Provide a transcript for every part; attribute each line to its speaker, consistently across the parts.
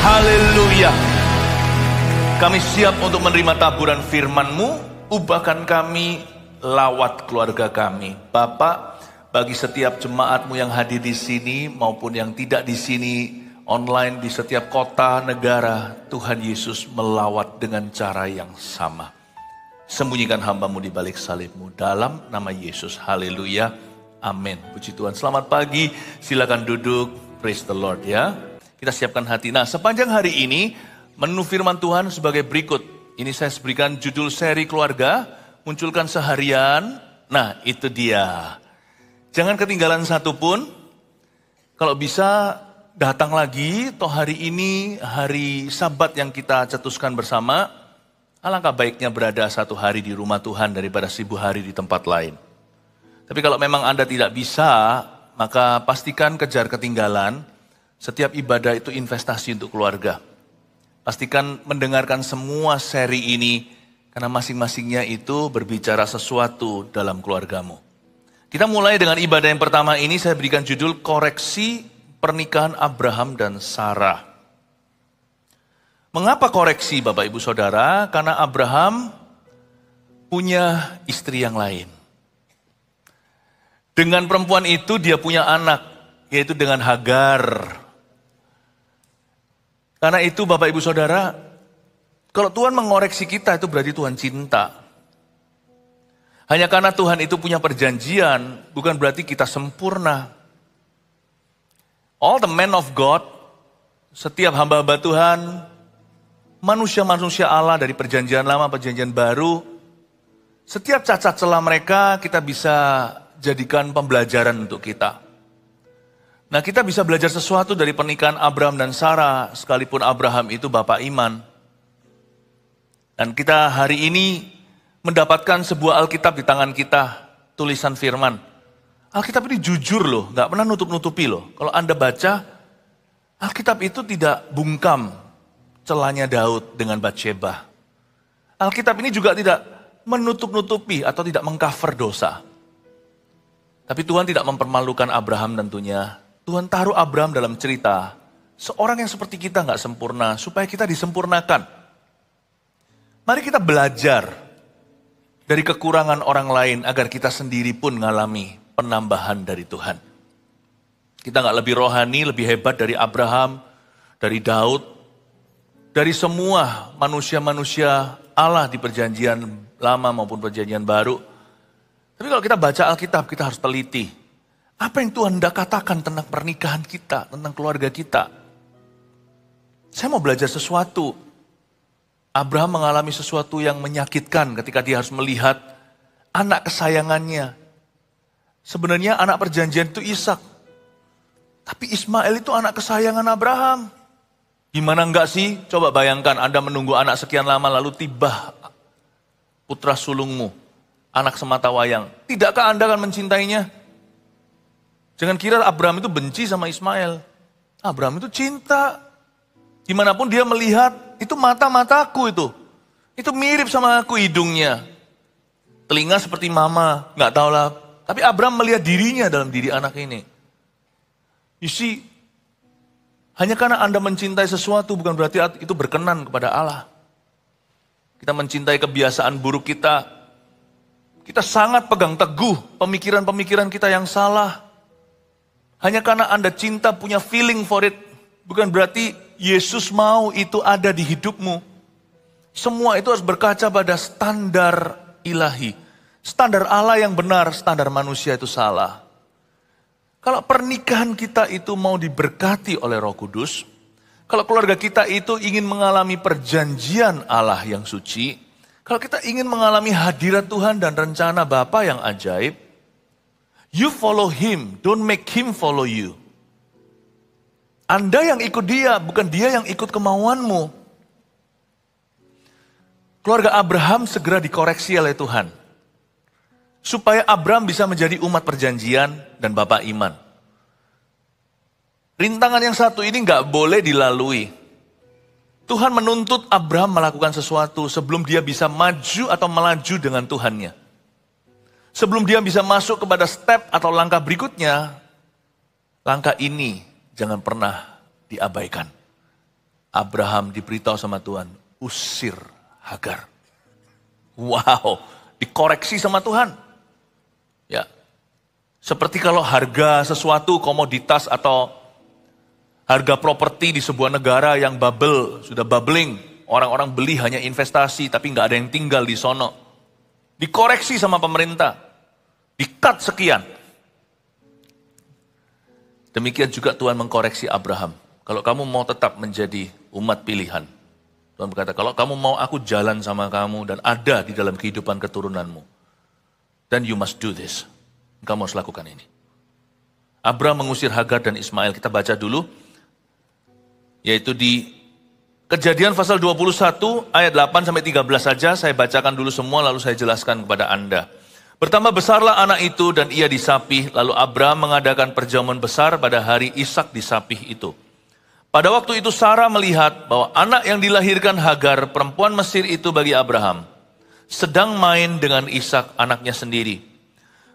Speaker 1: Haleluya. Kami siap untuk menerima taburan firman-Mu. Ubahkan kami, lawat keluarga kami. Bapak, bagi setiap jemaat-Mu yang hadir di sini maupun yang tidak di sini, online di setiap kota, negara, Tuhan Yesus melawat dengan cara yang sama. Sembunyikan hamba-Mu di balik salib-Mu dalam nama Yesus. Haleluya. Amin. Puji Tuhan. Selamat pagi. Silakan duduk. Praise the Lord ya. Kita siapkan hati. Nah, sepanjang hari ini menu firman Tuhan sebagai berikut. Ini saya berikan judul seri keluarga, munculkan seharian. Nah, itu dia. Jangan ketinggalan satu pun. Kalau bisa datang lagi, toh hari ini hari Sabat yang kita cetuskan bersama. Alangkah baiknya berada satu hari di rumah Tuhan daripada 1000 hari di tempat lain. Tapi kalau memang Anda tidak bisa, maka pastikan kejar ketinggalan. Setiap ibadah itu investasi untuk keluarga. Pastikan mendengarkan semua seri ini, karena masing-masingnya itu berbicara sesuatu dalam keluargamu. Kita mulai dengan ibadah yang pertama ini, saya berikan judul koreksi pernikahan Abraham dan Sarah. Mengapa koreksi Bapak Ibu Saudara? Karena Abraham punya istri yang lain. Dengan perempuan itu dia punya anak, yaitu dengan Hagar. Karena itu Bapak Ibu Saudara, kalau Tuhan mengoreksi kita itu berarti Tuhan cinta. Hanya karena Tuhan itu punya perjanjian, bukan berarti kita sempurna. All the men of God, setiap hamba-hamba Tuhan, manusia-manusia Allah dari perjanjian lama, perjanjian baru, setiap cacat celah mereka kita bisa jadikan pembelajaran untuk kita. Nah, kita bisa belajar sesuatu dari pernikahan Abraham dan Sarah, sekalipun Abraham itu bapak iman. Dan kita hari ini mendapatkan sebuah Alkitab di tangan kita, tulisan firman. Alkitab ini jujur loh, gak pernah nutup-nutupi loh. Kalau Anda baca, Alkitab itu tidak bungkam celahnya Daud dengan Batsheba. Alkitab ini juga tidak menutup-nutupi atau tidak mengcover dosa. Tapi Tuhan tidak mempermalukan Abraham tentunya. Tuhan taruh Abraham dalam cerita, seorang yang seperti kita gak sempurna, supaya kita disempurnakan. Mari kita belajar dari kekurangan orang lain, agar kita sendiri pun mengalami penambahan dari Tuhan. Kita gak lebih rohani, lebih hebat dari Abraham, dari Daud, dari semua manusia-manusia Allah di perjanjian lama maupun perjanjian baru. Tapi kalau kita baca Alkitab, kita harus teliti. Apa yang Tuhan hendak katakan tentang pernikahan kita, tentang keluarga kita. Saya mau belajar sesuatu. Abraham mengalami sesuatu yang menyakitkan ketika dia harus melihat anak kesayangannya. Sebenarnya anak perjanjian itu Ishak. Tapi Ismail itu anak kesayangan Abraham. Gimana enggak sih? Coba bayangkan Anda menunggu anak sekian lama lalu tiba putra sulungmu, anak semata wayang. Tidakkah Anda akan mencintainya? Jangan kira Abraham itu benci sama Ismail. Abraham itu cinta. Dimanapun dia melihat, itu mata-mataku itu. Itu mirip sama aku hidungnya. Telinga seperti mama, gak tahulah. Tapi Abraham melihat dirinya dalam diri anak ini. You see, hanya karena Anda mencintai sesuatu bukan berarti itu berkenan kepada Allah. Kita mencintai kebiasaan buruk kita. Kita sangat pegang teguh pemikiran-pemikiran kita yang salah. Hanya karena Anda cinta, punya feeling for it, bukan berarti Yesus mau itu ada di hidupmu. Semua itu harus berkaca pada standar ilahi. Standar Allah yang benar, standar manusia itu salah. Kalau pernikahan kita itu mau diberkati oleh Roh Kudus, kalau keluarga kita itu ingin mengalami perjanjian Allah yang suci, kalau kita ingin mengalami hadirat Tuhan dan rencana Bapa yang ajaib, you follow him, don't make him follow you. Anda yang ikut dia, bukan dia yang ikut kemauanmu. Keluarga Abraham segera dikoreksi oleh Tuhan. Supaya Abraham bisa menjadi umat perjanjian dan bapak iman. Rintangan yang satu ini gak boleh dilalui. Tuhan menuntut Abraham melakukan sesuatu sebelum dia bisa maju atau melaju dengan Tuhannya. Sebelum dia bisa masuk kepada step atau langkah berikutnya, langkah ini jangan pernah diabaikan. Abraham diberitahu sama Tuhan, usir Hagar. Wow, dikoreksi sama Tuhan. Ya, seperti kalau harga sesuatu komoditas atau harga properti di sebuah negara yang sudah bubbling. Orang-orang beli hanya investasi, tapi nggak ada yang tinggal di sono. Dikoreksi sama pemerintah. Di-cut sekian. Demikian juga Tuhan mengkoreksi Abraham. Kalau kamu mau tetap menjadi umat pilihan. Tuhan berkata, kalau kamu mau aku jalan sama kamu dan ada di dalam kehidupan keturunanmu. Then you must do this. Kamu harus lakukan ini. Abraham mengusir Hagar dan Ismail. Kita baca dulu. Yaitu di Kejadian pasal 21 ayat 8-13 saja. Saya bacakan dulu semua lalu saya jelaskan kepada Anda. Bertambah besarlah anak itu dan ia disapih. Lalu Abraham mengadakan perjamuan besar pada hari Ishak disapih itu. Pada waktu itu Sarah melihat bahwa anak yang dilahirkan Hagar, perempuan Mesir itu bagi Abraham, sedang main dengan Ishak anaknya sendiri.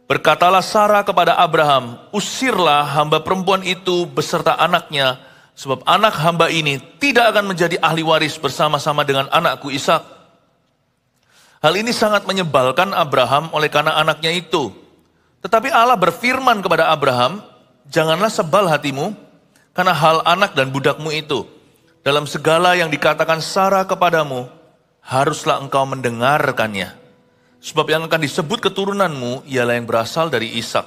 Speaker 1: Berkatalah Sarah kepada Abraham, usirlah hamba perempuan itu beserta anaknya, sebab anak hamba ini tidak akan menjadi ahli waris bersama-sama dengan anakku Ishak. Hal ini sangat menyebalkan Abraham oleh karena anaknya itu. Tetapi Allah berfirman kepada Abraham, janganlah sebal hatimu karena hal anak dan budakmu itu. Dalam segala yang dikatakan Sarah kepadamu, haruslah engkau mendengarkannya. Sebab yang akan disebut keturunanmu ialah yang berasal dari Ishak.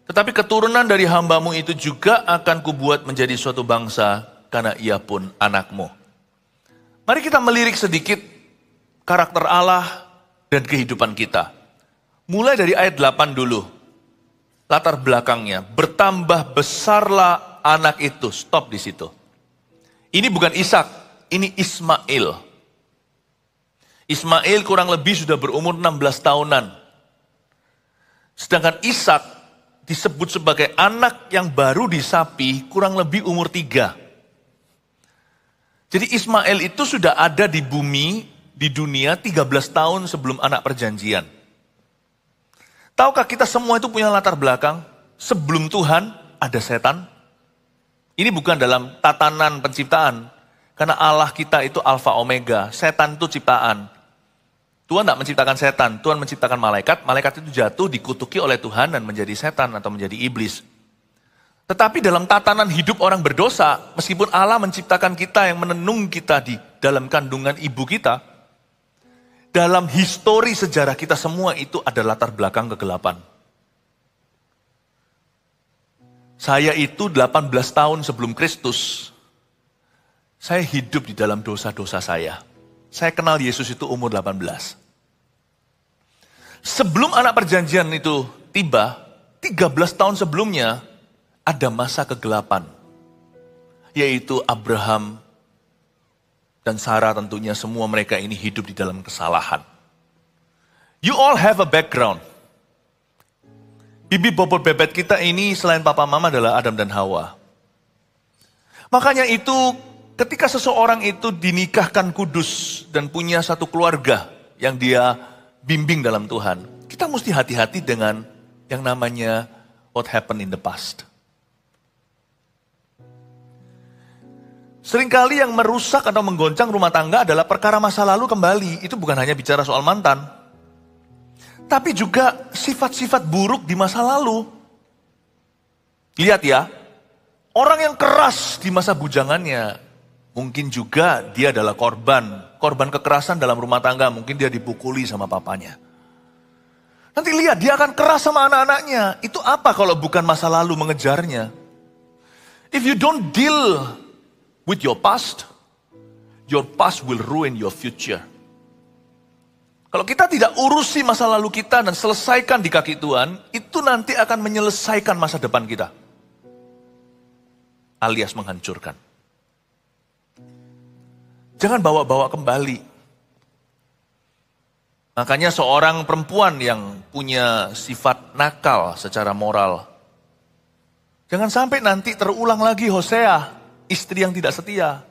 Speaker 1: Tetapi keturunan dari hambamu itu juga akan kubuat menjadi suatu bangsa, karena ia pun anakmu. Mari kita melirik sedikit karakter Allah dan kehidupan kita. Mulai dari ayat 8 dulu. Latar belakangnya, bertambah besarlah anak itu. Stop di situ. Ini bukan Ishak, ini Ismail. Ismail kurang lebih sudah berumur 16 tahunan. Sedangkan Ishak disebut sebagai anak yang baru disapi kurang lebih umur 3. Jadi Ismail itu sudah ada di bumi, di dunia 13 tahun sebelum anak perjanjian. Tahukah kita semua itu punya latar belakang? Sebelum Tuhan ada setan. Ini bukan dalam tatanan penciptaan. Karena Allah kita itu alfa omega, setan itu ciptaan. Tuhan tidak menciptakan setan, Tuhan menciptakan malaikat. Malaikat itu jatuh, dikutuki oleh Tuhan dan menjadi setan atau menjadi iblis. Tetapi dalam tatanan hidup orang berdosa, meskipun Allah menciptakan kita yang menenung kita di dalam kandungan ibu kita, dalam histori sejarah kita semua itu ada latar belakang kegelapan. Saya itu 18 tahun sebelum Kristus, saya hidup di dalam dosa-dosa saya. Saya kenal Yesus itu umur 18. Sebelum anak perjanjian itu tiba, 13 tahun sebelumnya ada masa kegelapan. Yaitu Abraham dan Sarah tentunya semua mereka ini hidup di dalam kesalahan. You all have a background. Bibi bobot bebet kita ini selain papa mama adalah Adam dan Hawa. Makanya itu ketika seseorang itu dinikahkan kudus dan punya satu keluarga yang dia bimbing dalam Tuhan, kita mesti hati-hati dengan yang namanya what happened in the past. Seringkali yang merusak atau menggoncang rumah tangga adalah perkara masa lalu kembali. Itu bukan hanya bicara soal mantan, tapi juga sifat-sifat buruk di masa lalu. Lihat ya, orang yang keras di masa bujangannya, mungkin juga dia adalah korban kekerasan dalam rumah tangga. Mungkin dia dipukuli sama papanya. Nanti lihat, dia akan keras sama anak-anaknya. Itu apa kalau bukan masa lalu mengejarnya? If you don't deal with your past will ruin your future. Kalau kita tidak urusi masa lalu kita dan selesaikan di kaki Tuhan, itu nanti akan menyelesaikan masa depan kita. Alias menghancurkan. Jangan bawa-bawa kembali. Makanya seorang perempuan yang punya sifat nakal secara moral, jangan sampai nanti terulang lagi Hosea, istri yang tidak setia.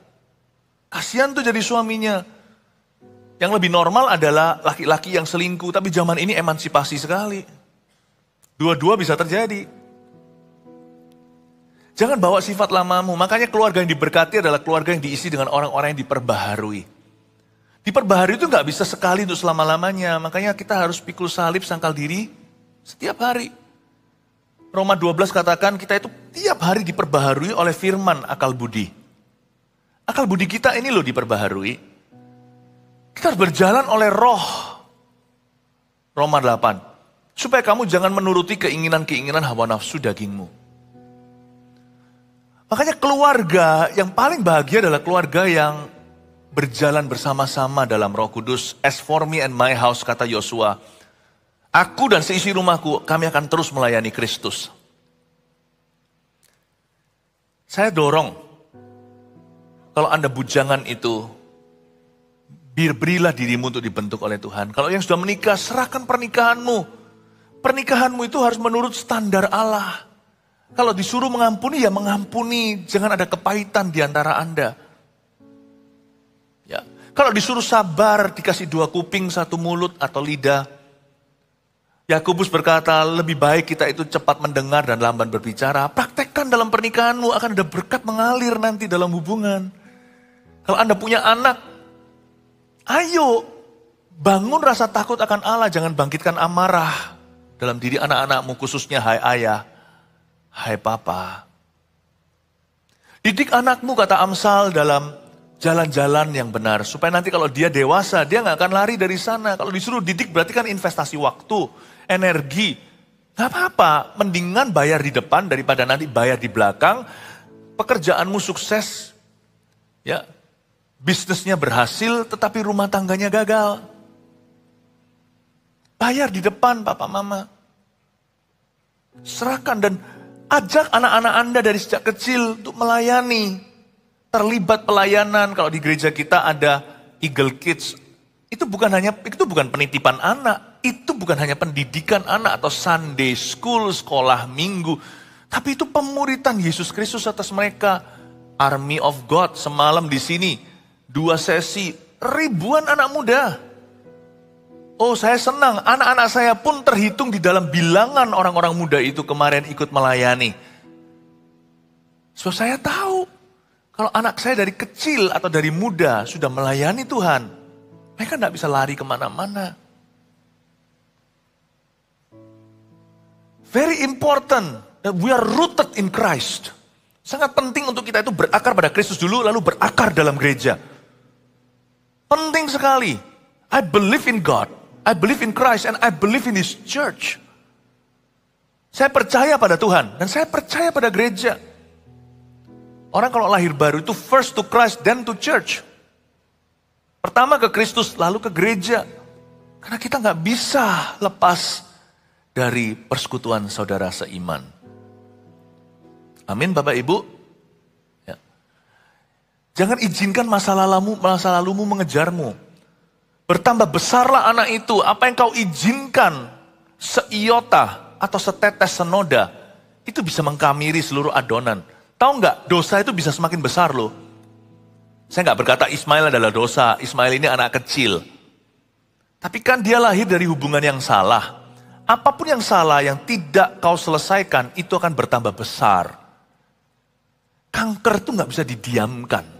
Speaker 1: Kasihan tuh jadi suaminya. Yang lebih normal adalah laki-laki yang selingkuh, tapi zaman ini emansipasi sekali. Dua-dua bisa terjadi. Jangan bawa sifat lamamu. Makanya keluarga yang diberkati adalah keluarga yang diisi dengan orang-orang yang diperbaharui. Diperbaharui itu gak bisa sekali untuk selama-lamanya. Makanya kita harus pikul salib, sangkal diri setiap hari. Roma 12 katakan kita itu tiap hari diperbaharui oleh firman akal budi. Akal budi kita ini loh diperbaharui. Kita harus berjalan oleh roh. Roma 8. Supaya kamu jangan menuruti keinginan-keinginan hawa nafsu dagingmu. Makanya keluarga yang paling bahagia adalah keluarga yang berjalan bersama-sama dalam Roh Kudus. As for me and my house, kata Yosua, aku dan seisi rumahku, kami akan terus melayani Kristus. Saya dorong, kalau Anda bujangan itu, berilah dirimu untuk dibentuk oleh Tuhan. Kalau yang sudah menikah, serahkan pernikahanmu. Pernikahanmu itu harus menurut standar Allah. Kalau disuruh mengampuni, ya mengampuni. Jangan ada kepahitan di antara Anda. Ya. Kalau disuruh sabar, dikasih 2 kuping, 1 mulut atau lidah. Yakobus berkata, lebih baik kita itu cepat mendengar dan lamban berbicara. Praktekkan dalam pernikahanmu, akan ada berkat mengalir nanti dalam hubungan. Kalau Anda punya anak, ayo bangun rasa takut akan Allah. Jangan bangkitkan amarah dalam diri anak-anakmu, khususnya hai ayah. Hai papa, didik anakmu kata Amsal dalam jalan-jalan yang benar. Supaya nanti kalau dia dewasa, dia gak akan lari dari sana. Kalau disuruh didik berarti kan investasi waktu, energi. Gak apa-apa, mendingan bayar di depan daripada nanti bayar di belakang. Pekerjaanmu sukses, ya, bisnisnya berhasil tetapi rumah tangganya gagal. Bayar di depan papa mama. Serahkan dan ajak anak-anak Anda dari sejak kecil untuk melayani. Terlibat pelayanan. Kalau di gereja kita ada Eagle Kids. Itu bukan penitipan anak. Itu bukan hanya pendidikan anak atau Sunday School, sekolah minggu. Tapi itu pemuritan Yesus Kristus atas mereka. Army of God semalam di sini. 2 sesi, ribuan anak muda. Oh, saya senang, anak-anak saya pun terhitung di dalam bilangan orang-orang muda itu kemarin ikut melayani. So, saya tahu, kalau anak saya dari kecil atau dari muda sudah melayani Tuhan, mereka tidak bisa lari kemana-mana. Very important that we are rooted in Christ. Sangat penting untuk kita itu berakar pada Kristus dulu, lalu berakar dalam gereja. Penting sekali. I believe in God. I believe in Christ and I believe in His church. Saya percaya pada Tuhan dan saya percaya pada gereja. Orang kalau lahir baru itu first to Christ then to church. Pertama ke Kristus lalu ke gereja. Karena kita nggak bisa lepas dari persekutuan saudara seiman. Amin Bapak Ibu. Ya. Jangan izinkan masa lalumu mengejarmu. Bertambah besarlah anak itu, apa yang kau izinkan seiota atau setetes senoda, itu bisa mengkamiri seluruh adonan. Tahu nggak, dosa itu bisa semakin besar loh. Saya nggak berkata Ismail adalah dosa, Ismail ini anak kecil. Tapi kan dia lahir dari hubungan yang salah. Apapun yang salah yang tidak kau selesaikan, itu akan bertambah besar. Kanker itu nggak bisa didiamkan.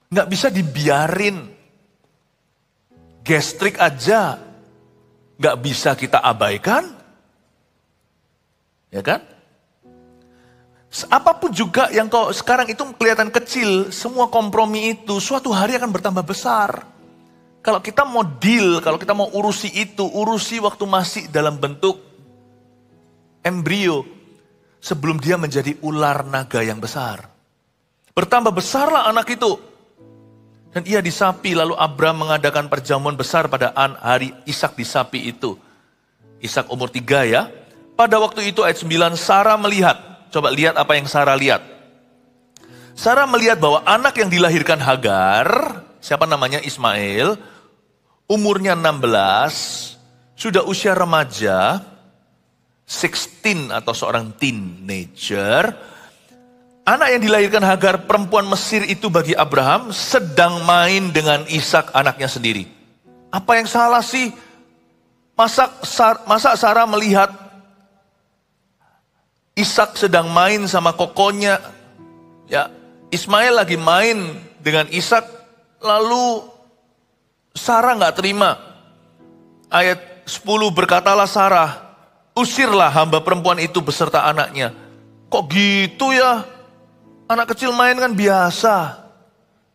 Speaker 1: Nggak bisa dibiarin. Gastrik aja nggak bisa kita abaikan. Ya kan? Apapun juga yang kau sekarang itu kelihatan kecil, semua kompromi itu suatu hari akan bertambah besar. Kalau kita mau deal, kalau kita mau urusi itu, urusi waktu masih dalam bentuk embrio. Sebelum dia menjadi ular naga yang besar. Bertambah besarlah anak itu. Dan ia disapi, lalu Abraham mengadakan perjamuan besar pada hari Ishak disapi itu. Ishak umur 3 ya. Pada waktu itu ayat 9, Sarah melihat. Coba lihat apa yang Sarah lihat. Sarah melihat bahwa anak yang dilahirkan Hagar, siapa namanya Ismail, umurnya 16, sudah usia remaja, 16 atau seorang teenager. Anak yang dilahirkan Hagar, perempuan Mesir itu bagi Abraham, sedang main dengan Ishak anaknya sendiri. Apa yang salah sih? Masa Sarah melihat Ishak sedang main sama kokonya. Ya, Ismail lagi main dengan Ishak, lalu Sarah nggak terima. Ayat 10 berkatalah Sarah, usirlah hamba perempuan itu beserta anaknya. Kok gitu ya? Anak kecil main kan biasa.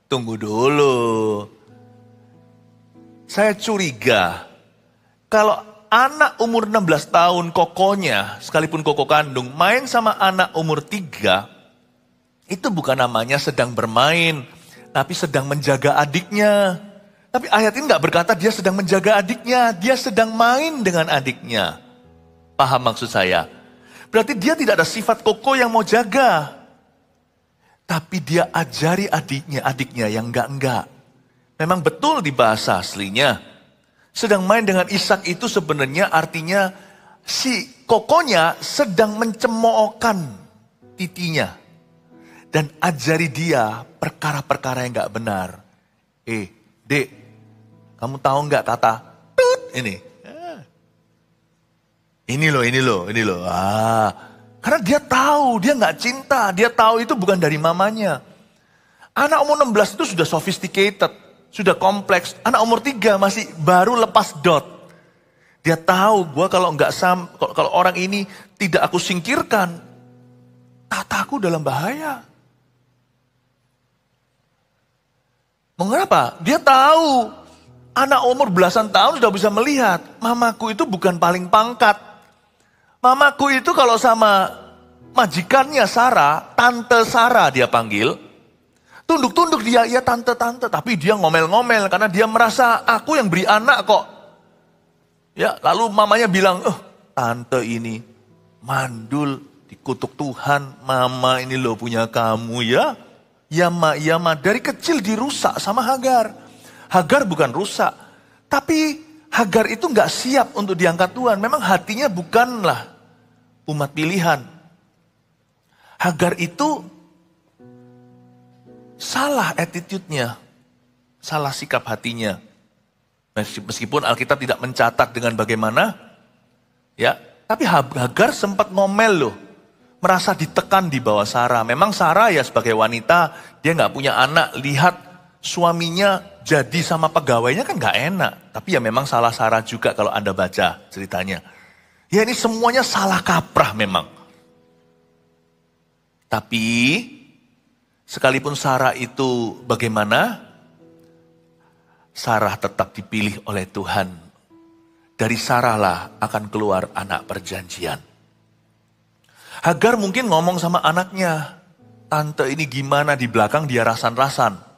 Speaker 1: Tunggu dulu. Saya curiga, kalau anak umur 16 tahun kokonya, sekalipun koko kandung, main sama anak umur 3, itu bukan namanya sedang bermain, tapi sedang menjaga adiknya. Tapi ayat ini nggak berkata dia sedang menjaga adiknya, dia sedang main dengan adiknya. Paham maksud saya? Berarti dia tidak ada sifat koko yang mau jaga. Tapi dia ajari adiknya yang enggak. Memang betul di bahasa aslinya. Sedang main dengan Ishak itu sebenarnya artinya si kokonya sedang mencemoohkan titinya. Dan ajari dia perkara-perkara yang enggak benar. Dek, kamu tahu enggak kata tut ini? Ini loh. Karena dia tahu, dia nggak cinta. Dia tahu itu bukan dari mamanya. Anak umur 16 itu sudah sophisticated, sudah kompleks. Anak umur 3 masih baru lepas dot. Dia tahu, gue kalau orang ini tidak aku singkirkan, tataku dalam bahaya. Mengapa? Dia tahu, anak umur belasan tahun sudah bisa melihat, mamaku itu bukan paling pangkat. Mamaku itu kalau sama majikannya Sarah, tante Sarah dia panggil, tunduk-tunduk dia, ya tante-tante. Tapi dia ngomel-ngomel karena dia merasa aku yang beri anak kok. Ya, lalu mamanya bilang, tante ini mandul, dikutuk Tuhan, mama ini loh punya kamu ya. Ya ma, dari kecil dirusak sama Hagar. Hagar bukan rusak, tapi Hagar itu nggak siap untuk diangkat Tuhan. Memang hatinya bukanlah umat pilihan. Hagar itu salah attitude-nya, salah sikap hatinya. Meskipun Alkitab tidak mencatat dengan bagaimana, ya, tapi Hagar sempat ngomel loh, merasa ditekan di bawah Sarah. Memang Sarah ya sebagai wanita, dia nggak punya anak, lihat suaminya jadi sama pegawainya kan nggak enak. Tapi ya memang salah Sarah juga kalau Anda baca ceritanya. Ya ini semuanya salah kaprah memang. Tapi sekalipun Sarah itu bagaimana, Sarah tetap dipilih oleh Tuhan. Dari Sarah lah akan keluar anak perjanjian. Hagar mungkin ngomong sama anaknya, tante ini gimana di belakang dia rasan-rasan.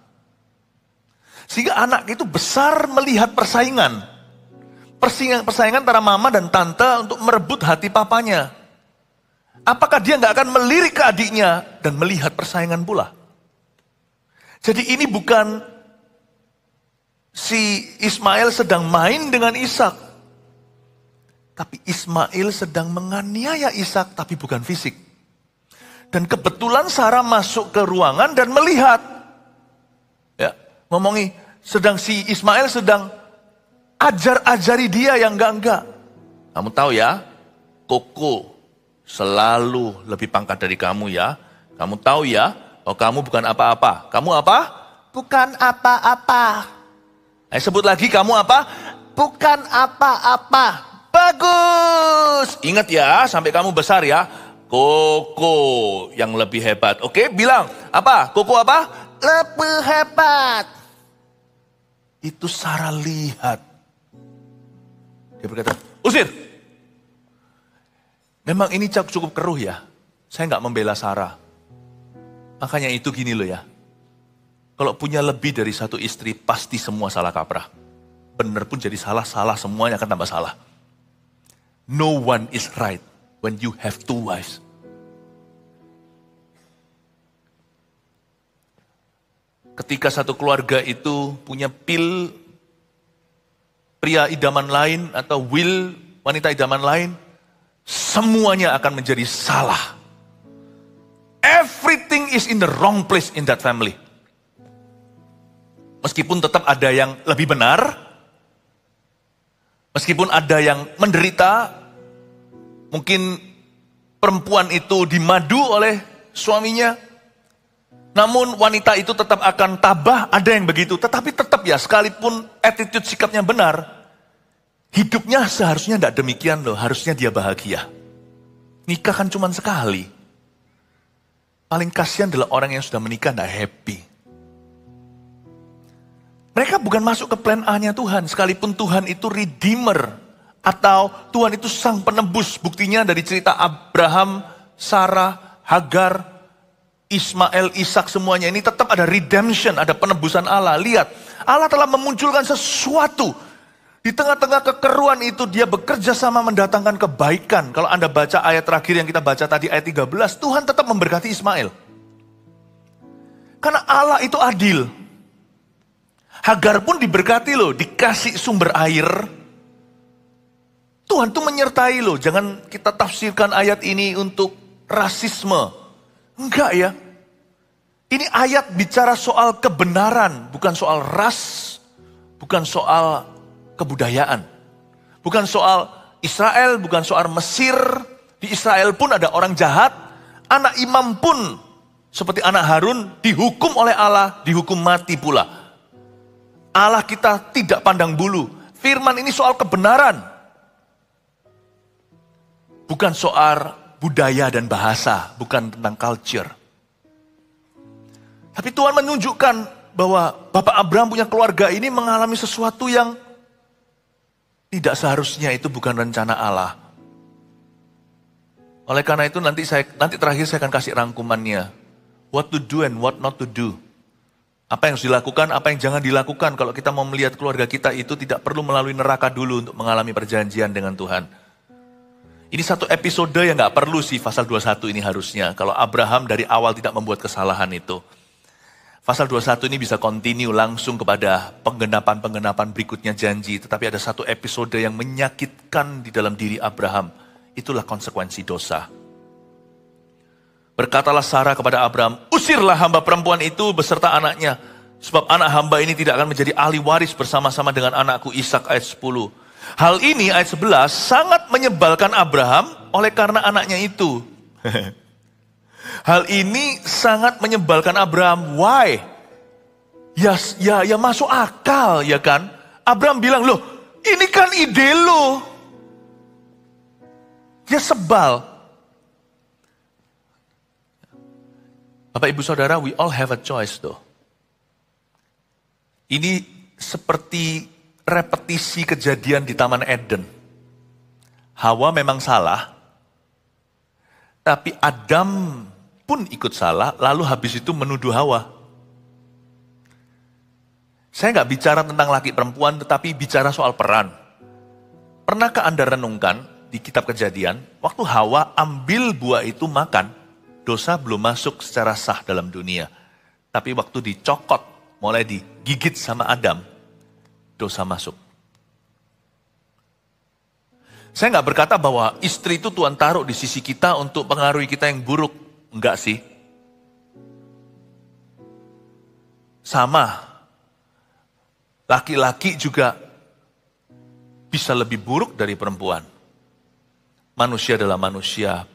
Speaker 1: Sehingga anak itu besar melihat persaingan. Persaingan antara mama dan tante untuk merebut hati papanya. Apakah dia nggak akan melirik ke adiknya dan melihat persaingan pula? Jadi ini bukan si Ismail sedang main dengan Ishak. Tapi Ismail sedang menganiaya Ishak tapi bukan fisik. Dan kebetulan Sarah masuk ke ruangan dan melihat. Ya, si Ismail sedang ajar-ajari dia yang enggak. Kamu tahu ya, koko selalu lebih pangkat dari kamu ya. Kamu tahu ya, oh kamu bukan apa-apa. Kamu apa? Bukan apa-apa. Sebut lagi, kamu apa? Bukan apa-apa. Bagus. Ingat ya, sampai kamu besar ya. Koko yang lebih hebat. Oke, bilang. Apa? Koko apa? Lebih hebat. Itu Sarah lihat. Dia berkata, usir. Memang ini cukup keruh ya. Saya nggak membela Sarah. Makanya itu gini loh ya. Kalau punya lebih dari satu istri, pasti semua salah kaprah. Benar pun jadi salah semuanya akan tambah salah. No one is right when you have two wives. Ketika satu keluarga itu punya pria idaman lain atau wanita idaman lain, semuanya akan menjadi salah. Everything is in the wrong place in that family. Meskipun tetap ada yang lebih benar, meskipun ada yang menderita, mungkin perempuan itu dimadu oleh suaminya. Namun wanita itu tetap akan tabah, ada yang begitu. Tetapi tetap ya, sekalipun attitude sikapnya benar, hidupnya seharusnya tidak demikian loh, harusnya dia bahagia. Nikah kan cuma sekali. Paling kasihan adalah orang yang sudah menikah tidak happy. Mereka bukan masuk ke plan A-nya Tuhan, sekalipun Tuhan itu redeemer. Atau Tuhan itu sang penebus, buktinya dari cerita Abraham, Sarah, Hagar, Ismail, Ishak semuanya ini tetap ada redemption, ada penebusan Allah. Lihat, Allah telah memunculkan sesuatu. Di tengah-tengah kekeruan itu dia bekerja sama mendatangkan kebaikan. Kalau Anda baca ayat terakhir yang kita baca tadi ayat 13, Tuhan tetap memberkati Ismail. Karena Allah itu adil. Hagar pun diberkati loh, dikasih sumber air. Tuhan tuh menyertai loh, jangan kita tafsirkan ayat ini untuk rasisme. Enggak ya. Ini ayat bicara soal kebenaran, bukan soal ras, bukan soal kebudayaan. Bukan soal Israel, bukan soal Mesir. Di Israel pun ada orang jahat, anak imam pun seperti anak Harun dihukum oleh Allah, dihukum mati pula. Allah kita tidak pandang bulu. Firman ini soal kebenaran. Bukan soal budaya dan bahasa, bukan tentang culture. Tapi Tuhan menunjukkan bahwa Bapak Abraham punya keluarga ini mengalami sesuatu yang tidak seharusnya, itu bukan rencana Allah. Oleh karena itu nanti terakhir saya akan kasih rangkumannya. What to do and what not to do. Apa yang harus dilakukan, apa yang jangan dilakukan. Kalau kita mau melihat keluarga kita itu tidak perlu melalui neraka dulu untuk mengalami perjanjian dengan Tuhan. Ini satu episode yang gak perlu sih pasal 21 ini harusnya. Kalau Abraham dari awal tidak membuat kesalahan itu. Pasal 21 ini bisa continue langsung kepada penggenapan-penggenapan berikutnya janji. Tetapi ada satu episode yang menyakitkan di dalam diri Abraham. Itulah konsekuensi dosa. Berkatalah Sarah kepada Abraham, usirlah hamba perempuan itu beserta anaknya. Sebab anak hamba ini tidak akan menjadi ahli waris bersama-sama dengan anakku Ishak, ayat 10. Hal ini ayat 11 sangat menyebalkan Abraham oleh karena anaknya itu. Hal ini sangat menyebalkan Abraham. Why? Ya masuk akal ya kan. Abraham bilang, loh ini kan ide lo. Dia sebal. Bapak Ibu Saudara, we all have a choice though. Ini seperti repetisi kejadian di Taman Eden. Hawa memang salah, tapi Adam pun ikut salah, lalu habis itu menuduh Hawa. Saya nggak bicara tentang laki perempuan, tetapi bicara soal peran. Pernahkah Anda renungkan di kitab Kejadian, waktu Hawa ambil buah itu makan, dosa belum masuk secara sah dalam dunia. Tapi waktu dicokot, mulai digigit sama Adam, dosa masuk. Saya nggak berkata bahwa istri itu Tuhan taruh di sisi kita untuk pengaruhi kita yang buruk. Enggak sih. Sama. Laki-laki juga bisa lebih buruk dari perempuan. Manusia adalah manusia.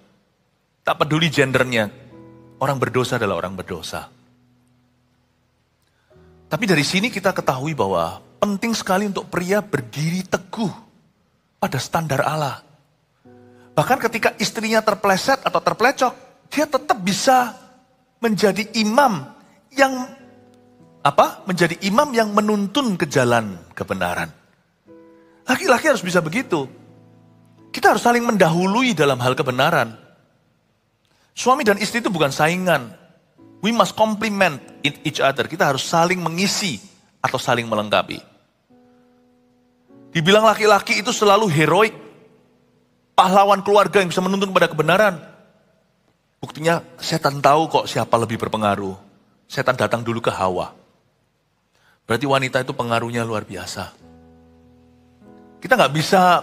Speaker 1: Tak peduli gendernya, orang berdosa adalah orang berdosa. Tapi dari sini kita ketahui bahwa penting sekali untuk pria berdiri teguh pada standar Allah. Bahkan ketika istrinya terpleset atau terplecok, dia tetap bisa menjadi imam yang menjadi imam yang menuntun ke jalan kebenaran. Laki-laki harus bisa begitu. Kita harus saling mendahului dalam hal kebenaran. Suami dan istri itu bukan saingan. We must complement each other. Kita harus saling mengisi atau saling melengkapi. Dibilang laki-laki itu selalu heroik, pahlawan keluarga yang bisa menuntun pada kebenaran. Buktinya setan tahu kok siapa lebih berpengaruh. Setan datang dulu ke Hawa. Berarti wanita itu pengaruhnya luar biasa. Kita nggak bisa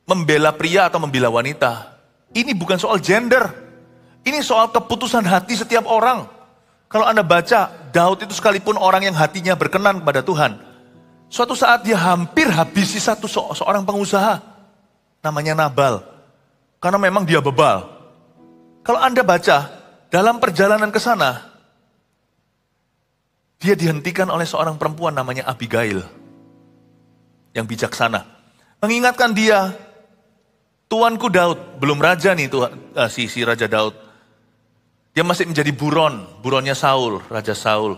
Speaker 1: membela pria atau membela wanita. Ini bukan soal gender. Ini soal keputusan hati setiap orang. Kalau Anda baca, Daud itu sekalipun orang yang hatinya berkenan kepada Tuhan. Suatu saat dia hampir habisi seorang pengusaha. Namanya Nabal. Karena memang dia bebal. Kalau Anda baca, dalam perjalanan ke sana, dia dihentikan oleh seorang perempuan namanya Abigail. Yang bijaksana. Mengingatkan dia, tuanku Daud, belum raja nih si Raja Daud. Dia masih menjadi buronnya Saul, Raja Saul.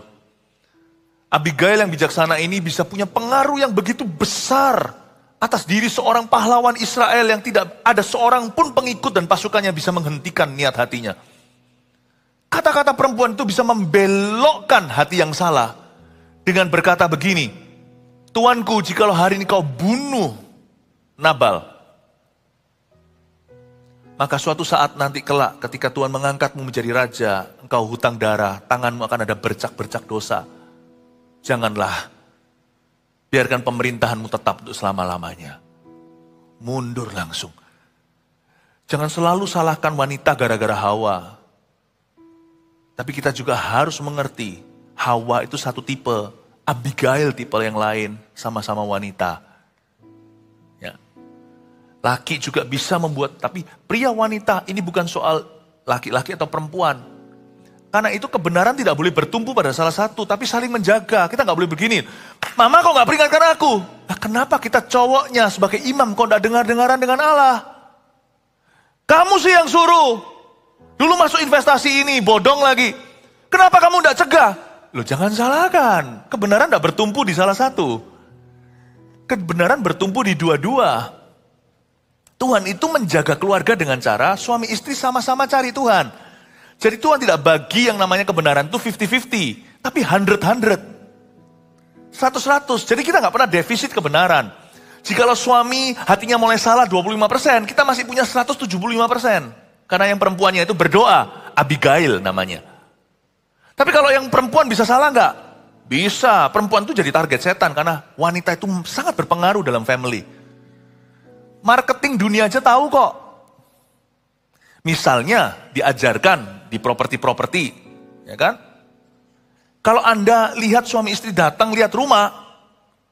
Speaker 1: Abigail yang bijaksana ini bisa punya pengaruh yang begitu besar atas diri seorang pahlawan Israel yang tidak ada seorang pun pengikut dan pasukannya bisa menghentikan niat hatinya. Kata-kata perempuan itu bisa membelokkan hati yang salah dengan berkata begini, Tuanku, jikalau hari ini kau bunuh Nabal, maka suatu saat nanti kelak ketika Tuhan mengangkatmu menjadi raja, engkau hutang darah, tanganmu akan ada bercak-bercak dosa. Janganlah. Biarkan pemerintahanmu tetap untuk selama-lamanya. Mundur langsung. Jangan selalu salahkan wanita gara-gara Hawa. Tapi kita juga harus mengerti, Hawa itu satu tipe, Abigail tipe yang lain, sama-sama wanita. Ya. Laki juga bisa membuat, tapi pria wanita ini bukan soal laki-laki atau perempuan. Karena itu kebenaran tidak boleh bertumpu pada salah satu, tapi saling menjaga. Kita nggak boleh begini. Mama kok nggak peringatkan aku? Nah, kenapa kita cowoknya sebagai imam kok nggak dengar-dengaran dengan Allah? Kamu sih yang suruh. Dulu masuk investasi ini, bodong lagi. Kenapa kamu nggak cegah? Loh jangan salahkan. Kebenaran nggak bertumpu di salah satu. Kebenaran bertumpu di dua-dua. Tuhan itu menjaga keluarga dengan cara suami istri sama-sama cari Tuhan. Jadi Tuhan tidak bagi yang namanya kebenaran itu 50-50. Tapi 100-100. 100-100. Jadi kita nggak pernah defisit kebenaran. Jikalau suami hatinya mulai salah 25%, kita masih punya 175%. Karena yang perempuannya itu berdoa. Abigail namanya. Tapi kalau yang perempuan bisa salah nggak? Bisa. Perempuan itu jadi target setan. Karena wanita itu sangat berpengaruh dalam family. Marketing dunia aja tahu kok. Misalnya diajarkan di properti-properti, ya kan? Kalau Anda lihat suami istri datang lihat rumah,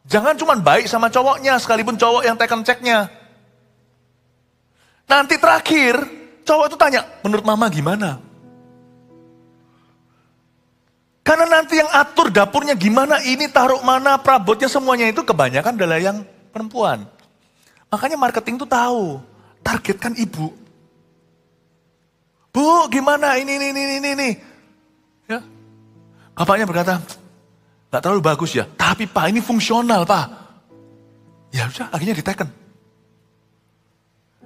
Speaker 1: jangan cuma baik sama cowoknya, sekalipun cowok yang taken check-nya. Nanti terakhir, cowok itu tanya, menurut mama gimana? Karena nanti yang atur dapurnya gimana, ini taruh mana, perabotnya semuanya itu kebanyakan adalah yang perempuan. Makanya marketing itu tahu, targetkan ibu. Bu, gimana ini. Ya. Bapaknya berkata, gak terlalu bagus ya. Tapi Pak, ini fungsional Pak. Ya udah, akhirnya diteken.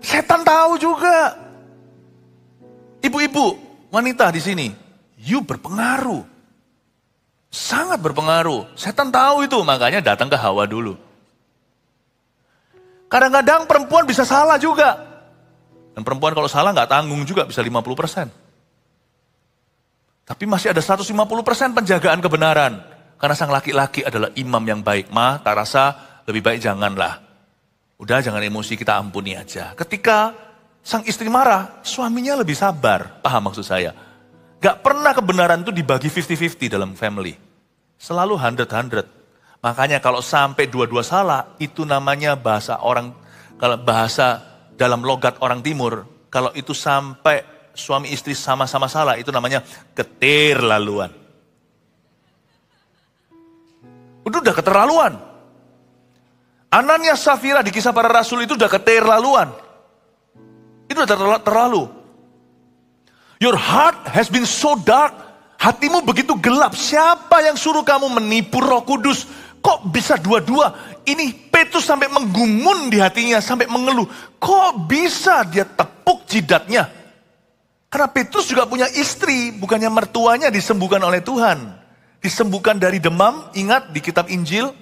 Speaker 1: Setan tahu juga. Ibu-ibu, wanita di sini, you berpengaruh. Sangat berpengaruh. Setan tahu itu, makanya datang ke Hawa dulu. Kadang-kadang perempuan bisa salah juga. Dan perempuan kalau salah nggak tanggung juga bisa 50%. Tapi masih ada 150% penjagaan kebenaran. Karena sang laki-laki adalah imam yang baik. Tak rasa lebih baik janganlah. Udah jangan emosi, kita ampuni aja. Ketika sang istri marah, suaminya lebih sabar. Paham maksud saya? Gak pernah kebenaran itu dibagi 50-50 dalam family. Selalu 100-100. Makanya kalau sampai dua-dua salah, itu namanya bahasa orang, kalau bahasa dalam logat orang timur, kalau itu sampai suami istri sama-sama salah, itu namanya keterlaluan. Udah keterlaluan. Ananias Safira di Kisah Para Rasul itu udah keterlaluan. Itu udah terlalu. Your heart has been so dark. Hatimu begitu gelap. Siapa yang suruh kamu menipu Roh Kudus? Kok bisa dua-dua? Ini Petrus sampai menggumun di hatinya, sampai mengeluh. Kok bisa dia tepuk jidatnya? Karena Petrus juga punya istri, bukannya mertuanya disembuhkan oleh Tuhan. Disembuhkan dari demam, ingat di kitab Injil.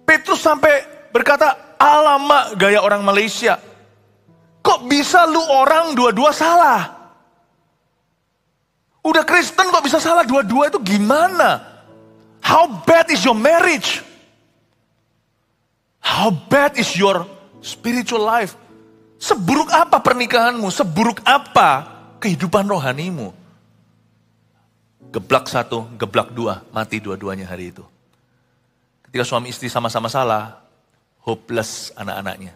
Speaker 1: Petrus sampai berkata, alamak gaya orang Malaysia. Kok bisa lu orang dua-dua salah? Udah Kristen kok bisa salah dua-dua itu gimana? How bad is your marriage? How bad is your spiritual life? Seburuk apa pernikahanmu? Seburuk apa kehidupan rohanimu? Geblak satu, geblak dua, mati dua-duanya hari itu. Ketika suami istri sama-sama salah, hopeless anak-anaknya.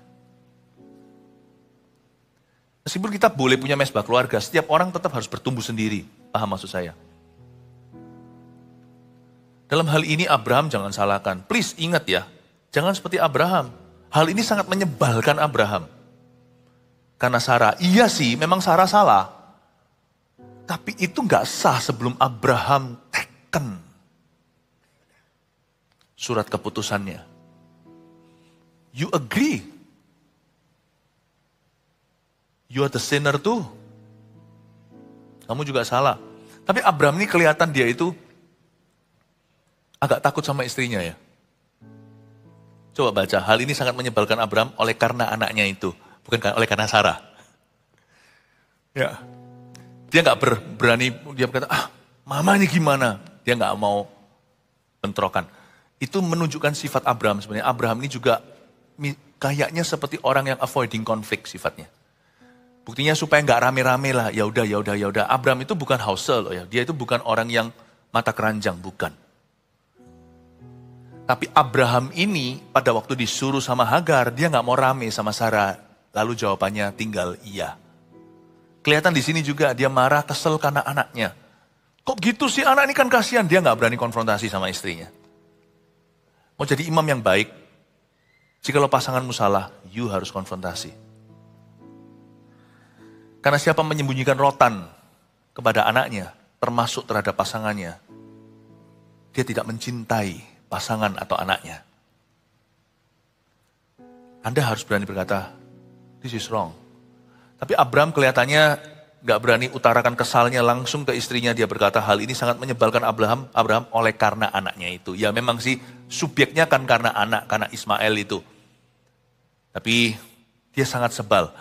Speaker 1: Meskipun kita boleh punya mesbah keluarga, setiap orang tetap harus bertumbuh sendiri. Paham maksud saya? Dalam hal ini Abraham jangan salahkan. Please ingat ya, jangan seperti Abraham. Hal ini sangat menyebalkan Abraham. Karena Sarah, iya sih memang Sarah salah. Tapi itu gak sah sebelum Abraham teken surat keputusannya. You agree? You are the sinner too. Kamu juga salah. Tapi Abraham ini kelihatan dia itu agak takut sama istrinya ya. Coba baca, hal ini sangat menyebalkan Abraham oleh karena anaknya itu. Bukan oleh karena Sarah. Ya. Dia gak berani, dia berkata, mamanya gimana? Dia gak mau bentrokan. Itu menunjukkan sifat Abraham sebenarnya. Abraham ini juga kayaknya seperti orang yang avoiding konflik sifatnya. Buktinya supaya nggak rame-rame lah, ya udah. Abraham itu bukan Hausel loh ya, dia itu bukan orang yang mata keranjang, bukan. Tapi Abraham ini pada waktu disuruh sama Hagar, dia nggak mau rame sama Sarah, lalu jawabannya tinggal iya. Kelihatan di sini juga dia marah, kesel karena anaknya. Kok gitu sih, anak ini kan kasihan, dia nggak berani konfrontasi sama istrinya. Mau jadi imam yang baik, jikalau pasanganmu salah, you harus konfrontasi. Karena siapa menyembunyikan rotan kepada anaknya, termasuk terhadap pasangannya, dia tidak mencintai pasangan atau anaknya. Anda harus berani berkata, this is wrong. Tapi Abraham kelihatannya gak berani utarakan kesalnya langsung ke istrinya. Dia berkata, hal ini sangat menyebalkan Abraham oleh karena anaknya itu. Ya memang sih subjeknya kan karena anak, karena Ismail itu. Tapi dia sangat sebal.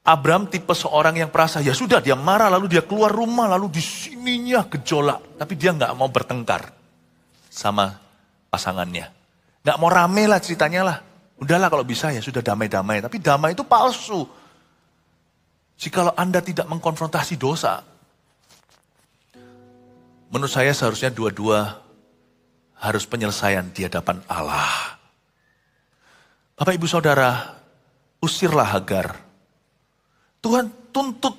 Speaker 1: Abraham tipe seorang yang perasa, ya sudah dia marah, lalu dia keluar rumah, lalu di sininya gejolak. Tapi dia nggak mau bertengkar sama pasangannya. Nggak mau rame lah ceritanya lah. Udahlah kalau bisa ya sudah damai-damai. Tapi damai itu palsu. Jikalau Anda tidak mengkonfrontasi dosa. Menurut saya seharusnya dua-dua harus penyelesaian di hadapan Allah. Bapak ibu saudara, usirlah Hagar. Tuhan tuntut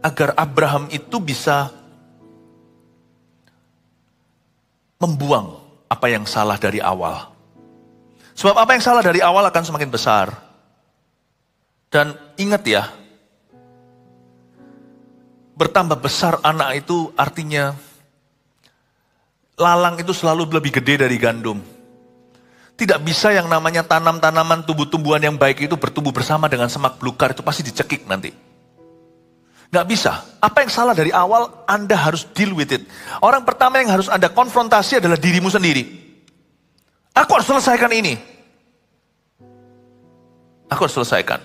Speaker 1: agar Abraham itu bisa membuang apa yang salah dari awal. Sebab apa yang salah dari awal akan semakin besar. Dan ingat ya, bertambah besar anak itu artinya lalang itu selalu lebih gede dari gandum. Tidak bisa yang namanya tanam-tanaman tumbuh-tumbuhan yang baik itu bertumbuh bersama dengan semak belukar, itu pasti dicekik nanti. Nggak bisa. Apa yang salah dari awal, Anda harus deal with it. Orang pertama yang harus Anda konfrontasi adalah dirimu sendiri. Aku harus selesaikan ini. Aku harus selesaikan.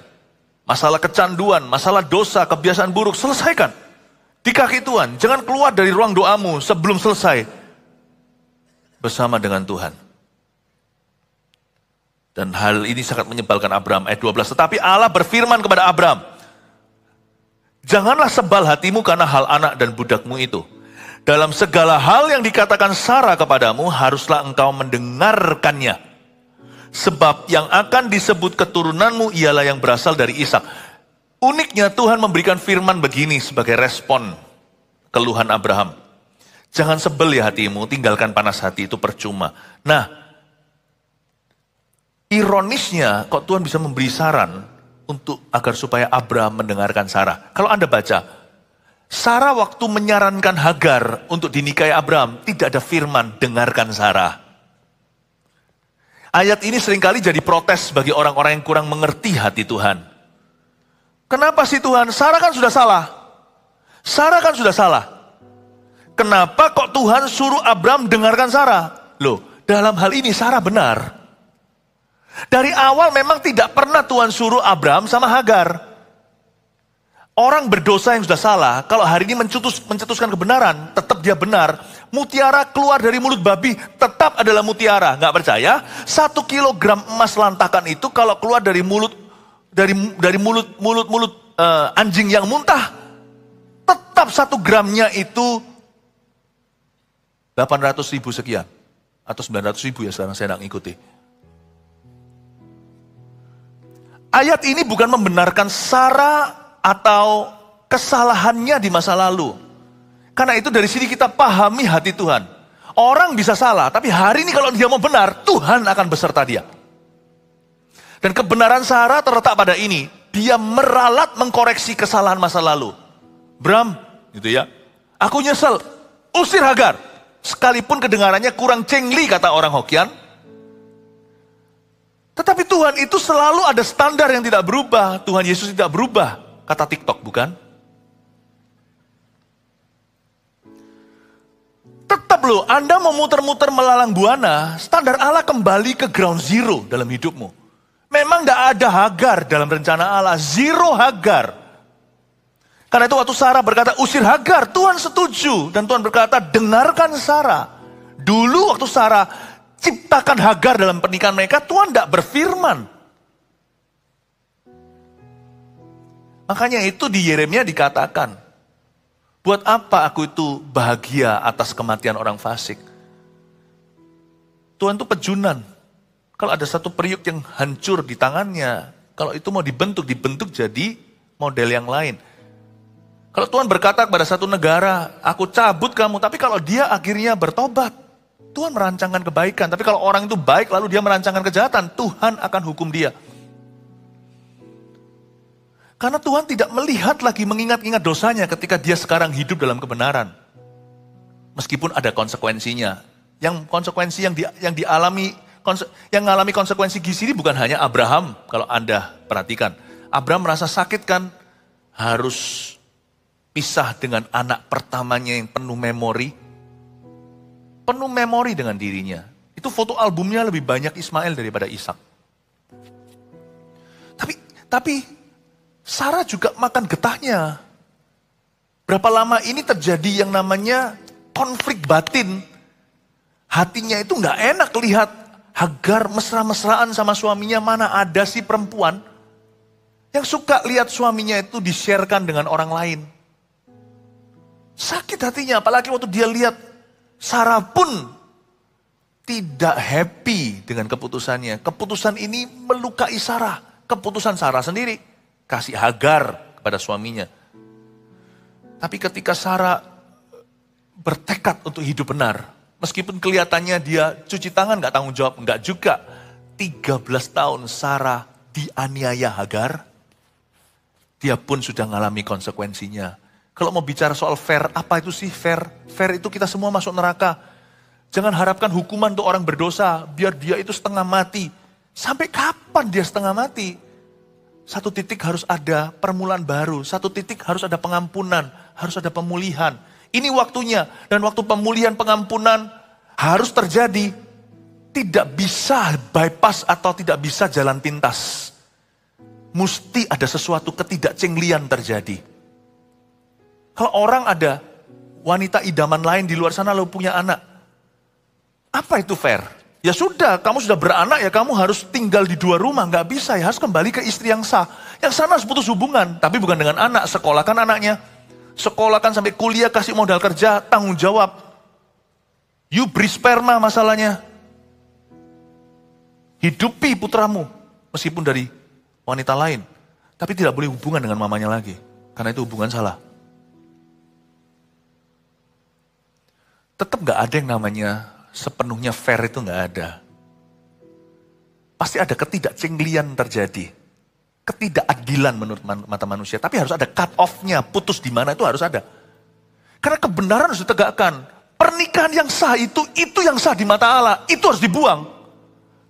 Speaker 1: Masalah kecanduan, masalah dosa, kebiasaan buruk, selesaikan. Di kaki Tuhan, jangan keluar dari ruang doamu sebelum selesai bersama dengan Tuhan. Dan hal ini sangat menyebalkan Abraham. Ayat 12. Tetapi Allah berfirman kepada Abraham, janganlah sebal hatimu karena hal anak dan budakmu itu. Dalam segala hal yang dikatakan Sarah kepadamu, haruslah engkau mendengarkannya. Sebab yang akan disebut keturunanmu ialah yang berasal dari Ishak. Uniknya Tuhan memberikan firman begini sebagai respon keluhan Abraham. Jangan sebel ya hatimu, tinggalkan panas hati, itu percuma. Nah, ironisnya, kok Tuhan bisa memberi saran untuk agar supaya Abraham mendengarkan Sarah. Kalau Anda baca, Sarah waktu menyarankan Hagar untuk dinikahi Abraham, tidak ada firman dengarkan Sarah. Ayat ini seringkali jadi protes bagi orang-orang yang kurang mengerti hati Tuhan. Kenapa sih Tuhan? Sarah kan sudah salah. Sarah kan sudah salah. Kenapa kok Tuhan suruh Abraham dengarkan Sarah? Loh, dalam hal ini Sarah benar. Dari awal memang tidak pernah Tuhan suruh Abraham sama Hagar. Orang berdosa yang sudah salah, kalau hari ini mencetuskan kebenaran, tetap dia benar. Mutiara keluar dari mulut babi, tetap adalah mutiara. Nggak percaya? 1 kilogram emas lantakan itu kalau keluar dari mulut anjing yang muntah, tetap 1 gramnya itu 800.000 sekian. Atau 900.000 ya sekarang saya nggak ngikuti. Ayat ini bukan membenarkan Sarah atau kesalahannya di masa lalu. Karena itu dari sini kita pahami hati Tuhan. Orang bisa salah, tapi hari ini kalau dia mau benar, Tuhan akan beserta dia. Dan kebenaran Sarah terletak pada ini. Dia meralat mengkoreksi kesalahan masa lalu. Bram, gitu ya. Aku nyesel, usir Hagar. Sekalipun kedengarannya kurang cengli kata orang Hokian. Tetapi Tuhan itu selalu ada standar yang tidak berubah. Tuhan Yesus tidak berubah, kata TikTok, bukan? Tetap loh, Anda mau muter-muter melalang buana, standar Allah kembali ke ground zero dalam hidupmu. Memang tidak ada Hagar dalam rencana Allah, zero Hagar. Karena itu waktu Sarah berkata, usir Hagar, Tuhan setuju. Dan Tuhan berkata, dengarkan Sarah. Dulu waktu Sarah ciptakan Hagar dalam pernikahan mereka, Tuhan tidak berfirman. Makanya itu di Yeremia dikatakan, buat apa aku itu bahagia atas kematian orang fasik? Tuhan itu pejunan. Kalau ada satu periuk yang hancur di tangannya, kalau itu mau dibentuk jadi model yang lain. Kalau Tuhan berkata kepada satu negara, aku cabut kamu, tapi kalau dia akhirnya bertobat, Tuhan merancangkan kebaikan. Tapi kalau orang itu baik lalu dia merancangkan kejahatan, Tuhan akan hukum dia. Karena Tuhan tidak melihat lagi mengingat-ingat dosanya ketika dia sekarang hidup dalam kebenaran. Meskipun ada konsekuensinya. Yang konsekuensi yang dialami, yang mengalami konsekuensi di sini bukan hanya Abraham, kalau Anda perhatikan. Abraham merasa sakit kan, harus pisah dengan anak pertamanya yang penuh memori dengan dirinya. Itu foto albumnya lebih banyak Ismail daripada Ishak. Tapi Sarah juga makan getahnya. Berapa lama ini terjadi yang namanya konflik batin. Hatinya itu nggak enak lihat Hagar mesra-mesraan sama suaminya, mana ada si perempuan yang suka lihat suaminya itu di-sharekan dengan orang lain. Sakit hatinya, apalagi waktu dia lihat Sarah pun tidak happy dengan keputusannya. Keputusan ini melukai Sarah. Keputusan Sarah sendiri, kasih Hagar kepada suaminya. Tapi ketika Sarah bertekad untuk hidup benar, meskipun kelihatannya dia cuci tangan gak tanggung jawab, enggak juga. 13 tahun Sarah dianiaya Hagar, dia pun sudah mengalami konsekuensinya. Kalau mau bicara soal fair, apa itu sih fair? Fair itu kita semua masuk neraka. Jangan harapkan hukuman untuk orang berdosa, biar dia itu setengah mati. Sampai kapan dia setengah mati? Satu titik harus ada permulaan baru, satu titik harus ada pengampunan, harus ada pemulihan. Ini waktunya, dan waktu pemulihan pengampunan harus terjadi. Tidak bisa bypass atau tidak bisa jalan pintas. Mesti ada sesuatu ketidakcenglian terjadi. Kalau orang ada wanita idaman lain di luar sana lalu punya anak, apa itu fair? Ya sudah, kamu sudah beranak ya kamu harus tinggal di dua rumah, nggak bisa ya harus kembali ke istri yang sah. Yang sana harus putus hubungan, tapi bukan dengan anak, sekolahkan anaknya. Sekolahkan sampai kuliah, kasih modal kerja, tanggung jawab. You beri sperma masalahnya. Hidupi putramu, meskipun dari wanita lain. Tapi tidak boleh hubungan dengan mamanya lagi, karena itu hubungan salah. Tetap gak ada yang namanya sepenuhnya fair, itu gak ada. Pasti ada ketidakcenglian terjadi. Ketidakadilan menurut mata manusia. Tapi harus ada cut off-nya, putus di mana itu harus ada. Karena kebenaran harus ditegakkan. Pernikahan yang sah itu yang sah di mata Allah. Itu harus dibuang.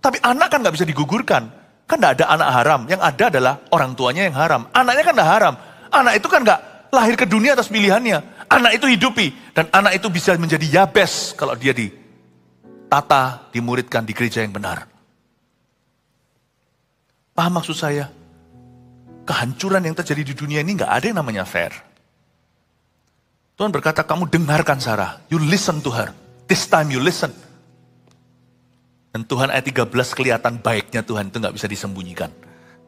Speaker 1: Tapi anak kan gak bisa digugurkan. Kan gak ada anak haram. Yang ada adalah orang tuanya yang haram. Anaknya kan gak haram. Anak itu kan gak lahir ke dunia atas pilihannya. Anak itu hidupi, dan anak itu bisa menjadi Yabes kalau dia ditata, dimuridkan di gereja yang benar. Paham maksud saya? Kehancuran yang terjadi di dunia ini gak ada yang namanya fair. Tuhan berkata, kamu dengarkan Sarah, you listen to her, this time you listen. Dan Tuhan ayat 13 kelihatan baiknya Tuhan itu gak bisa disembunyikan.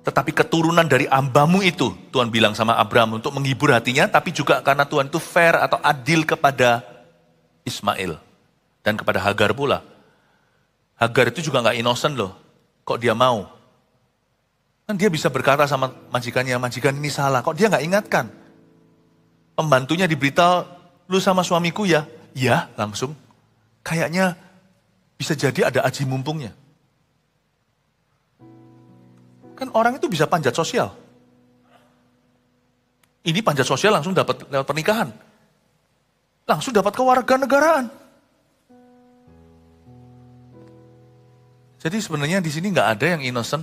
Speaker 1: Tetapi keturunan dari hambamu itu, Tuhan bilang sama Abraham untuk menghibur hatinya, tapi juga karena Tuhan itu fair atau adil kepada Ismail. Dan kepada Hagar pula. Hagar itu juga gak innocent loh. Kok dia mau? Kan dia bisa berkata sama majikannya, majikan ini salah. Kok dia nggak ingatkan? Pembantunya diberitahu, lu sama suamiku ya? Ya, langsung. Kayaknya bisa jadi ada aji mumpungnya. Kan orang itu bisa panjat sosial. Ini panjat sosial langsung dapat lewat pernikahan. Langsung dapat kewarganegaraan. Jadi sebenarnya di sini nggak ada yang innocent.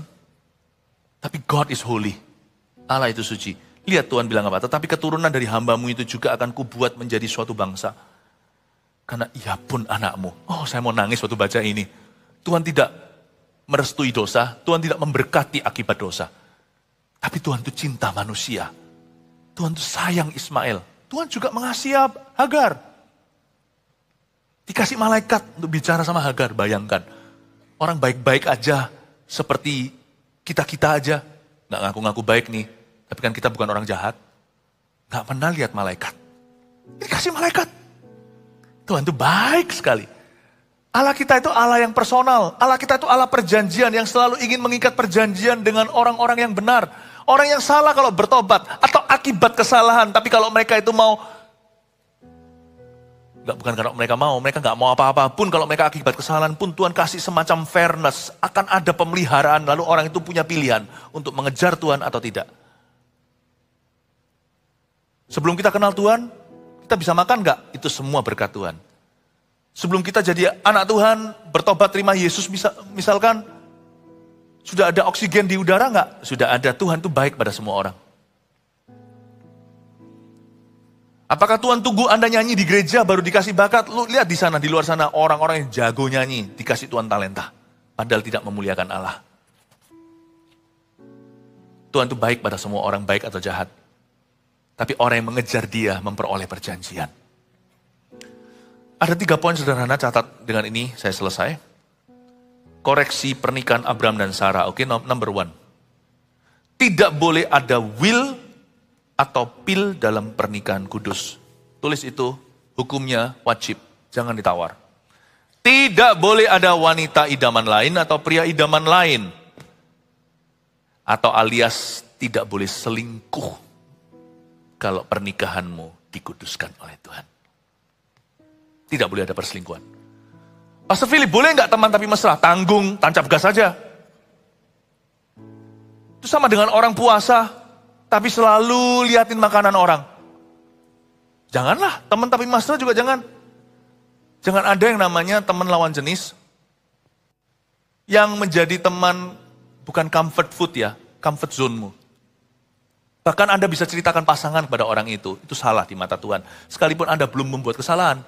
Speaker 1: Tapi God is holy. Allah itu suci. Lihat Tuhan bilang apa? Tetapi keturunan dari hambamu itu juga akan kubuat menjadi suatu bangsa. Karena ia pun anakmu. Oh, saya mau nangis waktu baca ini. Tuhan tidak merestui dosa. Tuhan tidak memberkati akibat dosa. Tapi Tuhan itu cinta manusia. Tuhan itu sayang Ismail. Tuhan juga mengasihi Hagar. Dikasih malaikat untuk bicara sama Hagar. Bayangkan. Orang baik-baik aja seperti kita-kita aja. Nggak ngaku-ngaku baik nih. Tapi kan kita bukan orang jahat. Nggak pernah lihat malaikat. Dikasih malaikat. Tuhan itu baik sekali. Allah kita itu Allah yang personal. Allah kita itu Allah perjanjian yang selalu ingin mengikat perjanjian dengan orang-orang yang benar. Orang yang salah kalau bertobat atau akibat kesalahan. Tapi kalau mereka itu mau, bukan karena mereka nggak mau apa-apa pun. Kalau mereka akibat kesalahan pun Tuhan kasih semacam fairness. Akan ada pemeliharaan lalu orang itu punya pilihan untuk mengejar Tuhan atau tidak. Sebelum kita kenal Tuhan, kita bisa makan nggak? Itu semua berkat Tuhan. Sebelum kita jadi anak Tuhan, bertobat terima Yesus misalkan, sudah ada oksigen di udara nggak? Sudah ada. Tuhan itu baik pada semua orang. Apakah Tuhan tunggu Anda nyanyi di gereja baru dikasih bakat? Lu lihat di sana, di luar sana orang-orang yang jago nyanyi, dikasih Tuhan talenta. Padahal tidak memuliakan Allah. Tuhan itu baik pada semua orang, baik atau jahat. Tapi orang yang mengejar dia memperoleh perjanjian. Ada 3 poin sederhana, catat dengan ini saya selesai. Koreksi pernikahan Abraham dan Sarah. Oke, number 1. Tidak boleh ada will atau pil dalam pernikahan kudus. Tulis itu, hukumnya wajib, jangan ditawar. Tidak boleh ada wanita idaman lain atau pria idaman lain. Atau alias tidak boleh selingkuh kalau pernikahanmu dikuduskan oleh Tuhan. Tidak boleh ada perselingkuhan. Pastor Philip, boleh nggak teman tapi mesra? Tanggung, tancap gas saja. Itu sama dengan orang puasa, tapi selalu liatin makanan orang. Janganlah, teman tapi mesra juga jangan. Jangan ada yang namanya teman lawan jenis. Yang menjadi teman bukan comfort food ya, comfort zone-mu. Bahkan Anda bisa ceritakan pasangan kepada orang itu salah di mata Tuhan. Sekalipun Anda belum membuat kesalahan,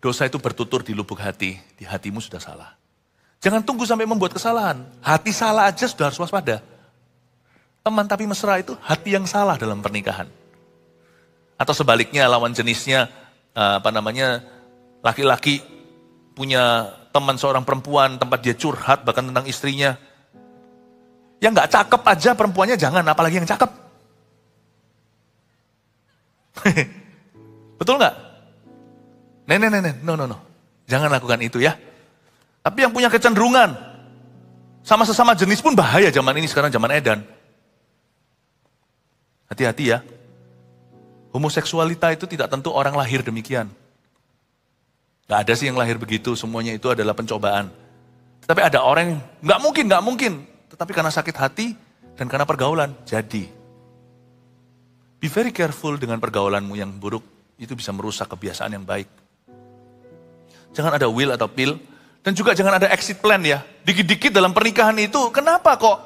Speaker 1: dosa itu bertutur di lubuk hati, di hatimu sudah salah. Jangan tunggu sampai membuat kesalahan, hati salah aja sudah harus waspada. Teman tapi mesra itu hati yang salah dalam pernikahan. Atau sebaliknya lawan jenisnya, laki-laki punya teman seorang perempuan, tempat dia curhat bahkan tentang istrinya. Yang gak cakep aja perempuannya jangan, apalagi yang cakep. Betul nggak? No. Jangan lakukan itu ya. Tapi yang punya kecenderungan, sama sesama jenis pun bahaya zaman ini, sekarang zaman edan. Hati-hati ya. Homoseksualita itu tidak tentu orang lahir demikian. Gak ada sih yang lahir begitu, semuanya itu adalah pencobaan. Tapi ada orang yang nggak mungkin. Tetapi karena sakit hati dan karena pergaulan, jadi. Be very careful dengan pergaulanmu yang buruk, itu bisa merusak kebiasaan yang baik. Jangan ada will atau pill, dan juga jangan ada exit plan ya. Dikit-dikit dalam pernikahan itu, kenapa kok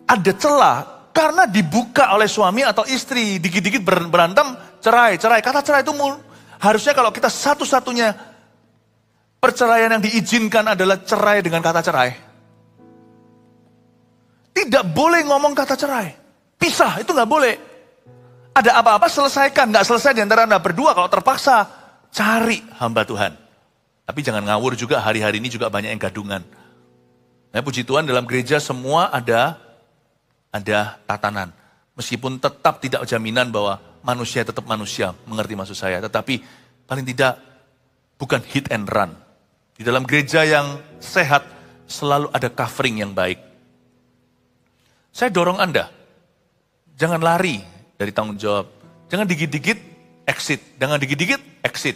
Speaker 1: ada celah? Karena dibuka oleh suami atau istri, dikit-dikit berantem, cerai. Kata cerai itu harusnya kalau kita satu-satunya perceraian yang diizinkan adalah cerai dengan kata cerai. Tidak boleh ngomong kata cerai. Pisah, itu nggak boleh. Ada apa-apa selesaikan, nggak selesai di antara Anda berdua kalau terpaksa, cari hamba Tuhan. Tapi jangan ngawur juga, hari-hari ini juga banyak yang gadungan. Nah, puji Tuhan dalam gereja semua ada tatanan. Meskipun tetap tidak jaminan bahwa manusia tetap manusia, mengerti maksud saya. Tetapi paling tidak bukan hit and run. Di dalam gereja yang sehat selalu ada covering yang baik. Saya dorong Anda, jangan lari dari tanggung jawab. Jangan dikit-dikit exit, jangan dikit-dikit exit.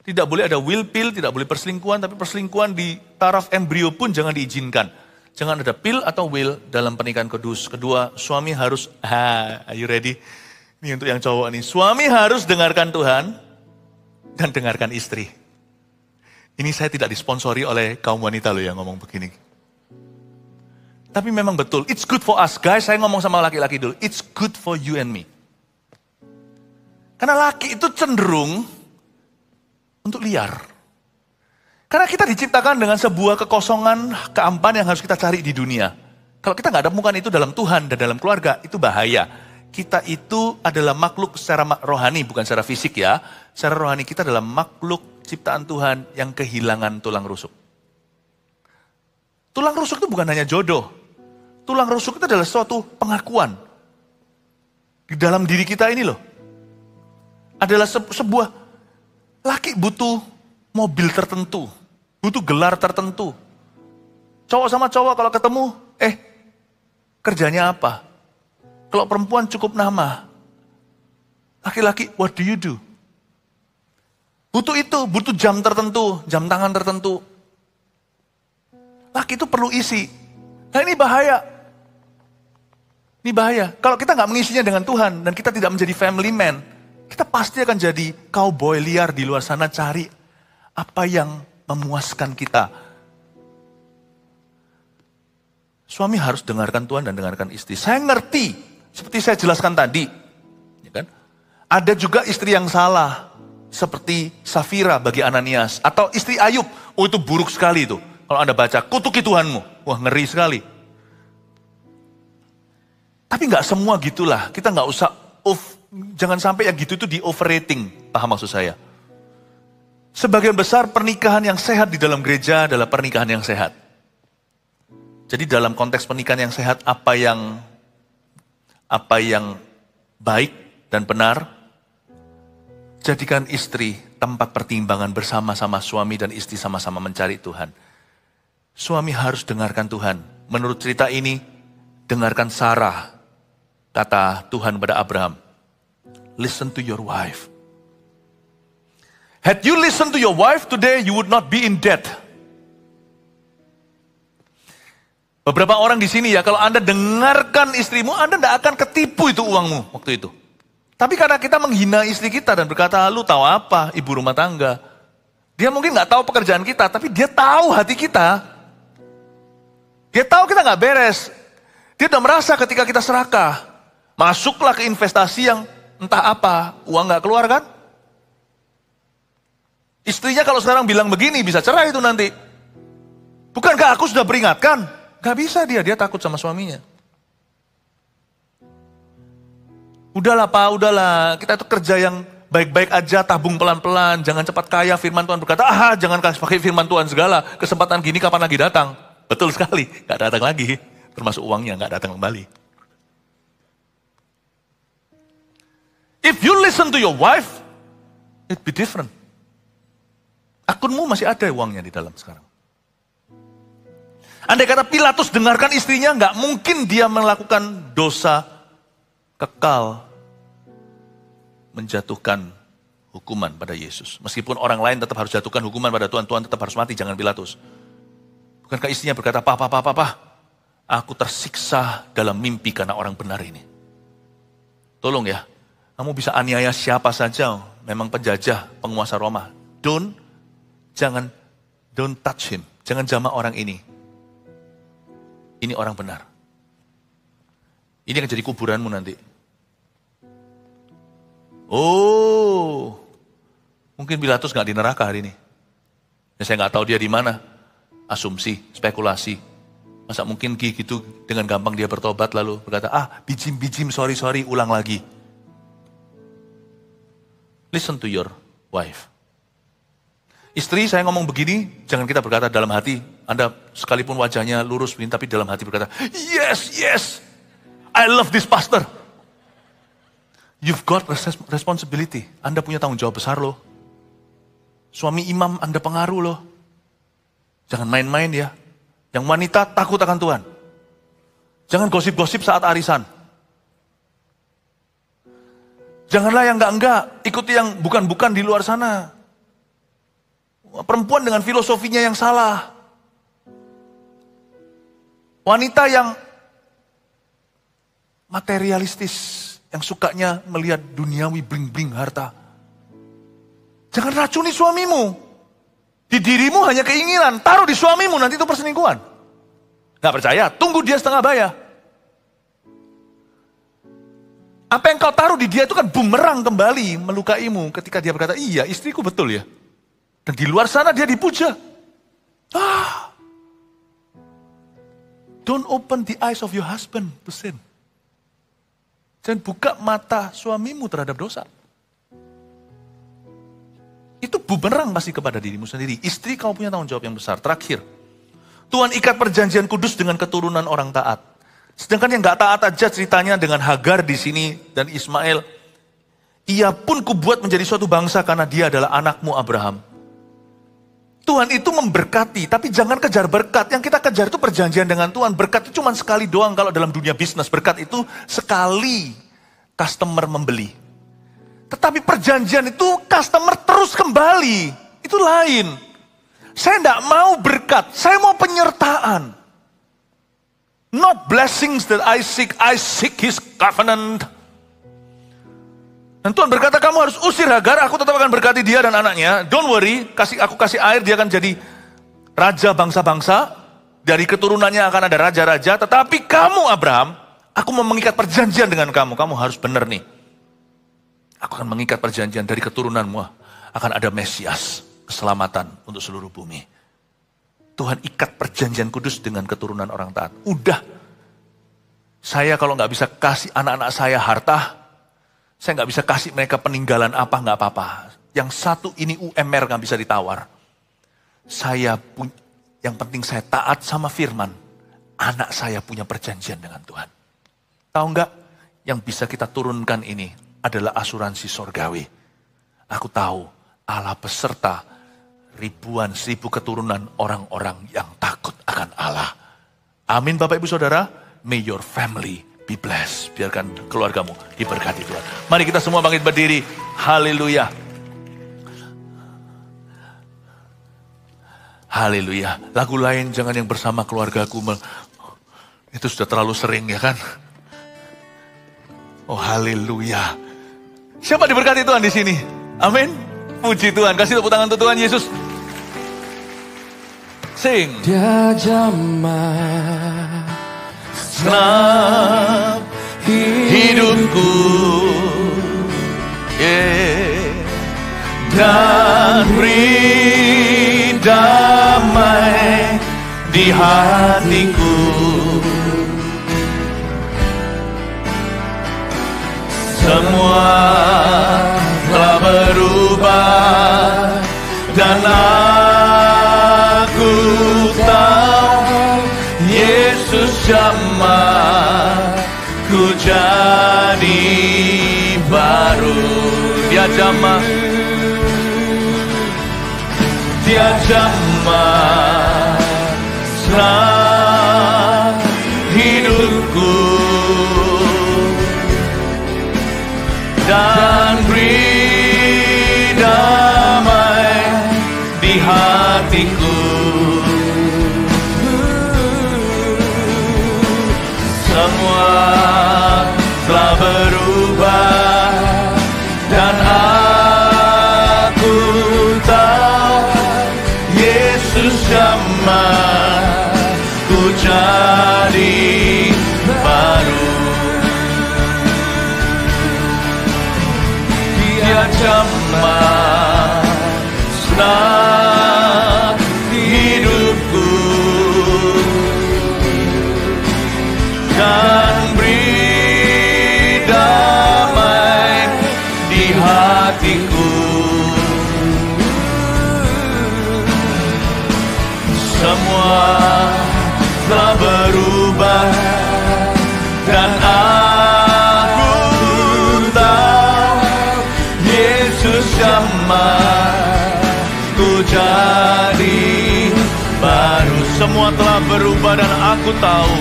Speaker 1: Tidak boleh ada will pill, tidak boleh perselingkuhan, tapi perselingkuhan di taraf embrio pun jangan diizinkan. Jangan ada pill atau will dalam pernikahan kudus. Kedua, suami harus, are you ready? Ini untuk yang cowok nih. Suami harus dengarkan Tuhan dan dengarkan istri. Ini saya tidak disponsori oleh kaum wanita loh yang ngomong begini. Tapi memang betul, it's good for us. Guys, saya ngomong sama laki-laki dulu. It's good for you and me. Karena laki itu cenderung untuk liar. Karena kita diciptakan dengan sebuah kekosongan, keampan yang harus kita cari di dunia. Kalau kita nggak temukan itu dalam Tuhan dan dalam keluarga, itu bahaya. Kita itu adalah makhluk secara rohani, bukan secara fisik ya. Secara rohani kita adalah makhluk ciptaan Tuhan yang kehilangan tulang rusuk. Tulang rusuk itu bukan hanya jodoh. Tulang rusuk itu adalah suatu pengakuan. Di dalam diri kita ini loh. Adalah sebuah, laki butuh mobil tertentu. Butuh gelar tertentu. Cowok sama cowok kalau ketemu, kerjanya apa? Kalau perempuan cukup nama. Laki-laki, what do you do? Butuh itu, butuh jam tertentu, jam tangan tertentu. Laki itu perlu isi. Nah ini bahaya. Ini bahaya. Kalau kita nggak mengisinya dengan Tuhan dan kita tidak menjadi family man, kita pasti akan jadi cowboy liar di luar sana cari apa yang memuaskan kita. Suami harus dengarkan Tuhan dan dengarkan istri. Saya ngerti, seperti saya jelaskan tadi. Ya kan? Ada juga istri yang salah, seperti Safira bagi Ananias. Atau istri Ayub, itu buruk sekali itu. Kalau Anda baca, kutuki Tuhanmu. Wah ngeri sekali. Tapi nggak semua gitulah. Kita nggak usah jangan sampai yang gitu itu di overrating. Paham maksud saya? Sebagian besar pernikahan yang sehat di dalam gereja adalah pernikahan yang sehat. Jadi dalam konteks pernikahan yang sehat, apa yang baik dan benar, jadikan istri tempat pertimbangan bersama-sama suami dan istri sama-sama mencari Tuhan. Suami harus dengarkan Tuhan. Menurut cerita ini, dengarkan Sarah. Kata Tuhan pada Abraham, listen to your wife. Had you listened to your wife today, you would not be in debt. Beberapa orang di sini ya, kalau Anda dengarkan istrimu, Anda tidak akan ketipu itu uangmu waktu itu. Tapi karena kita menghina istri kita dan berkata, lu tahu apa, ibu rumah tangga. Dia mungkin nggak tahu pekerjaan kita, tapi dia tahu hati kita. Dia tahu kita nggak beres. Dia udah merasa ketika kita serakah, masuklah ke investasi yang entah apa, uang nggak keluar kan? Istrinya kalau sekarang bilang begini, bisa cerai itu nanti. Bukankah aku sudah peringatkan? Gak bisa dia takut sama suaminya. Udahlah Pak, udahlah. Kita itu kerja yang baik-baik aja, tabung pelan-pelan. Jangan cepat kaya, firman Tuhan berkata, jangan pakai firman Tuhan segala. Kesempatan gini kapan lagi datang? Betul sekali, gak datang lagi. Termasuk uangnya gak datang kembali. If you listen to your wife, it be different. Akunmu masih ada uangnya di dalam sekarang. Andai kata Pilatus dengarkan istrinya, nggak mungkin dia melakukan dosa kekal, menjatuhkan hukuman pada Yesus. Meskipun orang lain tetap harus jatuhkan hukuman pada Tuhan, Tuhan tetap harus mati, jangan Pilatus. Bukankah istrinya berkata, Pak, aku tersiksa dalam mimpi karena orang benar ini. Tolong ya, kamu bisa aniaya siapa saja, memang penjajah, penguasa Roma. Don't touch him, jangan jamah orang ini. Ini orang benar. Ini akan jadi kuburanmu nanti. Oh, mungkin Pilatus nggak di neraka hari ini. Ya, saya nggak tahu dia di mana. Asumsi, spekulasi. Masa mungkin gitu dengan gampang dia bertobat lalu berkata, bijim, sorry, ulang lagi. Listen to your wife. Istri saya ngomong begini, jangan kita berkata dalam hati, Anda sekalipun wajahnya lurus begini, tapi dalam hati berkata, yes, I love this pastor. You've got responsibility. Anda punya tanggung jawab besar loh. Suami imam Anda pengaruh loh. Jangan main-main ya. Yang wanita takut akan Tuhan. Jangan gosip-gosip saat arisan. Janganlah yang enggak-enggak, ikuti yang bukan-bukan di luar sana. Perempuan dengan filosofinya yang salah. Wanita yang materialistis, yang sukanya melihat duniawi bling-bling harta. Jangan racuni suamimu. Di dirimu hanya keinginan, taruh di suamimu, nanti itu perselingkuhan. Gak percaya? Tunggu dia setengah bayar. Apa yang kau taruh di dia itu kan bumerang kembali melukaimu ketika dia berkata, iya istriku betul ya. Dan di luar sana dia dipuja. Don't open the eyes of your husband to sin. Jangan buka mata suamimu terhadap dosa. Itu bumerang pasti kepada dirimu sendiri. Istri kamu punya tanggung jawab yang besar. Terakhir, Tuhan ikat perjanjian kudus dengan keturunan orang taat. Sedangkan yang gak taat aja ceritanya dengan Hagar di sini dan Ismail. Ia pun kubuat menjadi suatu bangsa karena dia adalah anakmu Abraham. Tuhan itu memberkati, tapi jangan kejar berkat. Yang kita kejar itu perjanjian dengan Tuhan. Berkat itu cuma sekali doang kalau dalam dunia bisnis. Berkat itu sekali customer membeli. Tetapi perjanjian itu customer terus kembali. Itu lain. Saya tidak mau berkat, saya mau penyertaan. Not blessings that I seek His covenant. Dan Tuhan berkata, kamu harus usir Hagar, aku tetap akan berkati dia dan anaknya. Don't worry, aku kasih air, dia akan jadi raja bangsa-bangsa. Dari keturunannya akan ada raja-raja. Tetapi kamu Abraham, aku mau mengikat perjanjian dengan kamu. Kamu harus benar nih. Aku akan mengikat perjanjian dari keturunanmu. Akan ada Mesias, keselamatan untuk seluruh bumi. Tuhan ikat perjanjian kudus dengan keturunan orang taat. Udah. Saya kalau nggak bisa kasih anak-anak saya harta, saya nggak bisa kasih mereka peninggalan apa, nggak apa-apa. Yang satu ini UMR nggak bisa ditawar. Yang penting saya taat sama firman. Anak saya punya perjanjian dengan Tuhan. Tahu nggak? Yang bisa kita turunkan ini adalah asuransi sorgawi. Aku tahu Allah beserta ribuan, 1000 keturunan orang-orang yang takut akan Allah. Amin Bapak Ibu Saudara. May your family be blessed. Biarkan keluargamu diberkati Tuhan. Mari kita semua bangkit berdiri. Haleluya. Haleluya. Lagu lain jangan yang bersama keluargaku. Itu sudah terlalu sering ya kan. Oh haleluya. Siapa diberkati Tuhan di sini? Amin. Puji Tuhan. Kasih tepuk tangan untuk Tuhan Yesus. Sing.
Speaker 2: Dia jamah
Speaker 1: senang hidupku, dan beri damai di hatiku. Semua telah berubah dan aku tahu Yesus jamah ku jadi baru. Dia jamah senang hidupku dan beri damai di hatiku. Semua telah berubah dan aku tahu Yesus jamah ku jadi baru. Dia jamah senang hidupku dan beri damai di hatiku. Semua telah berubah dan aku tahu Yesus jamah ku jadi baru. Semua telah berubah dan aku tahu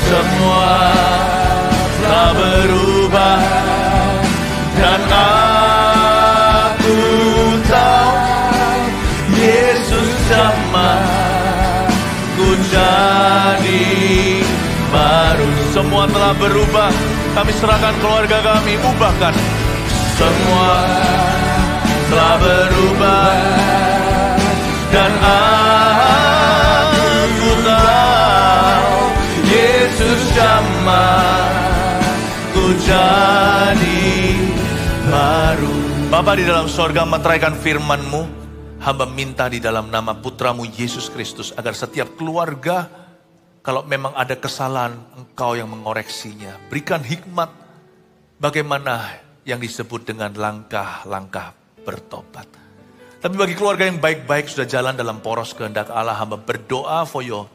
Speaker 1: Semua telah berubah dan aku tahu Yesus jamah ku jadi baru. Semua telah berubah. Kami serahkan keluarga kami, ubahkan. Semua telah berubah dan aku tahu Yesus jamah ku jadi baru. Bapa di dalam sorga, meteraikan firman-Mu. Hamba minta di dalam nama Putramu Yesus Kristus agar setiap keluarga, kalau memang ada kesalahan, Engkau yang mengoreksinya. Berikan hikmat bagaimana yang disebut dengan langkah-langkah bertobat. Tapi bagi keluarga yang baik-baik sudah jalan dalam poros kehendak Allah, hamba berdoa for your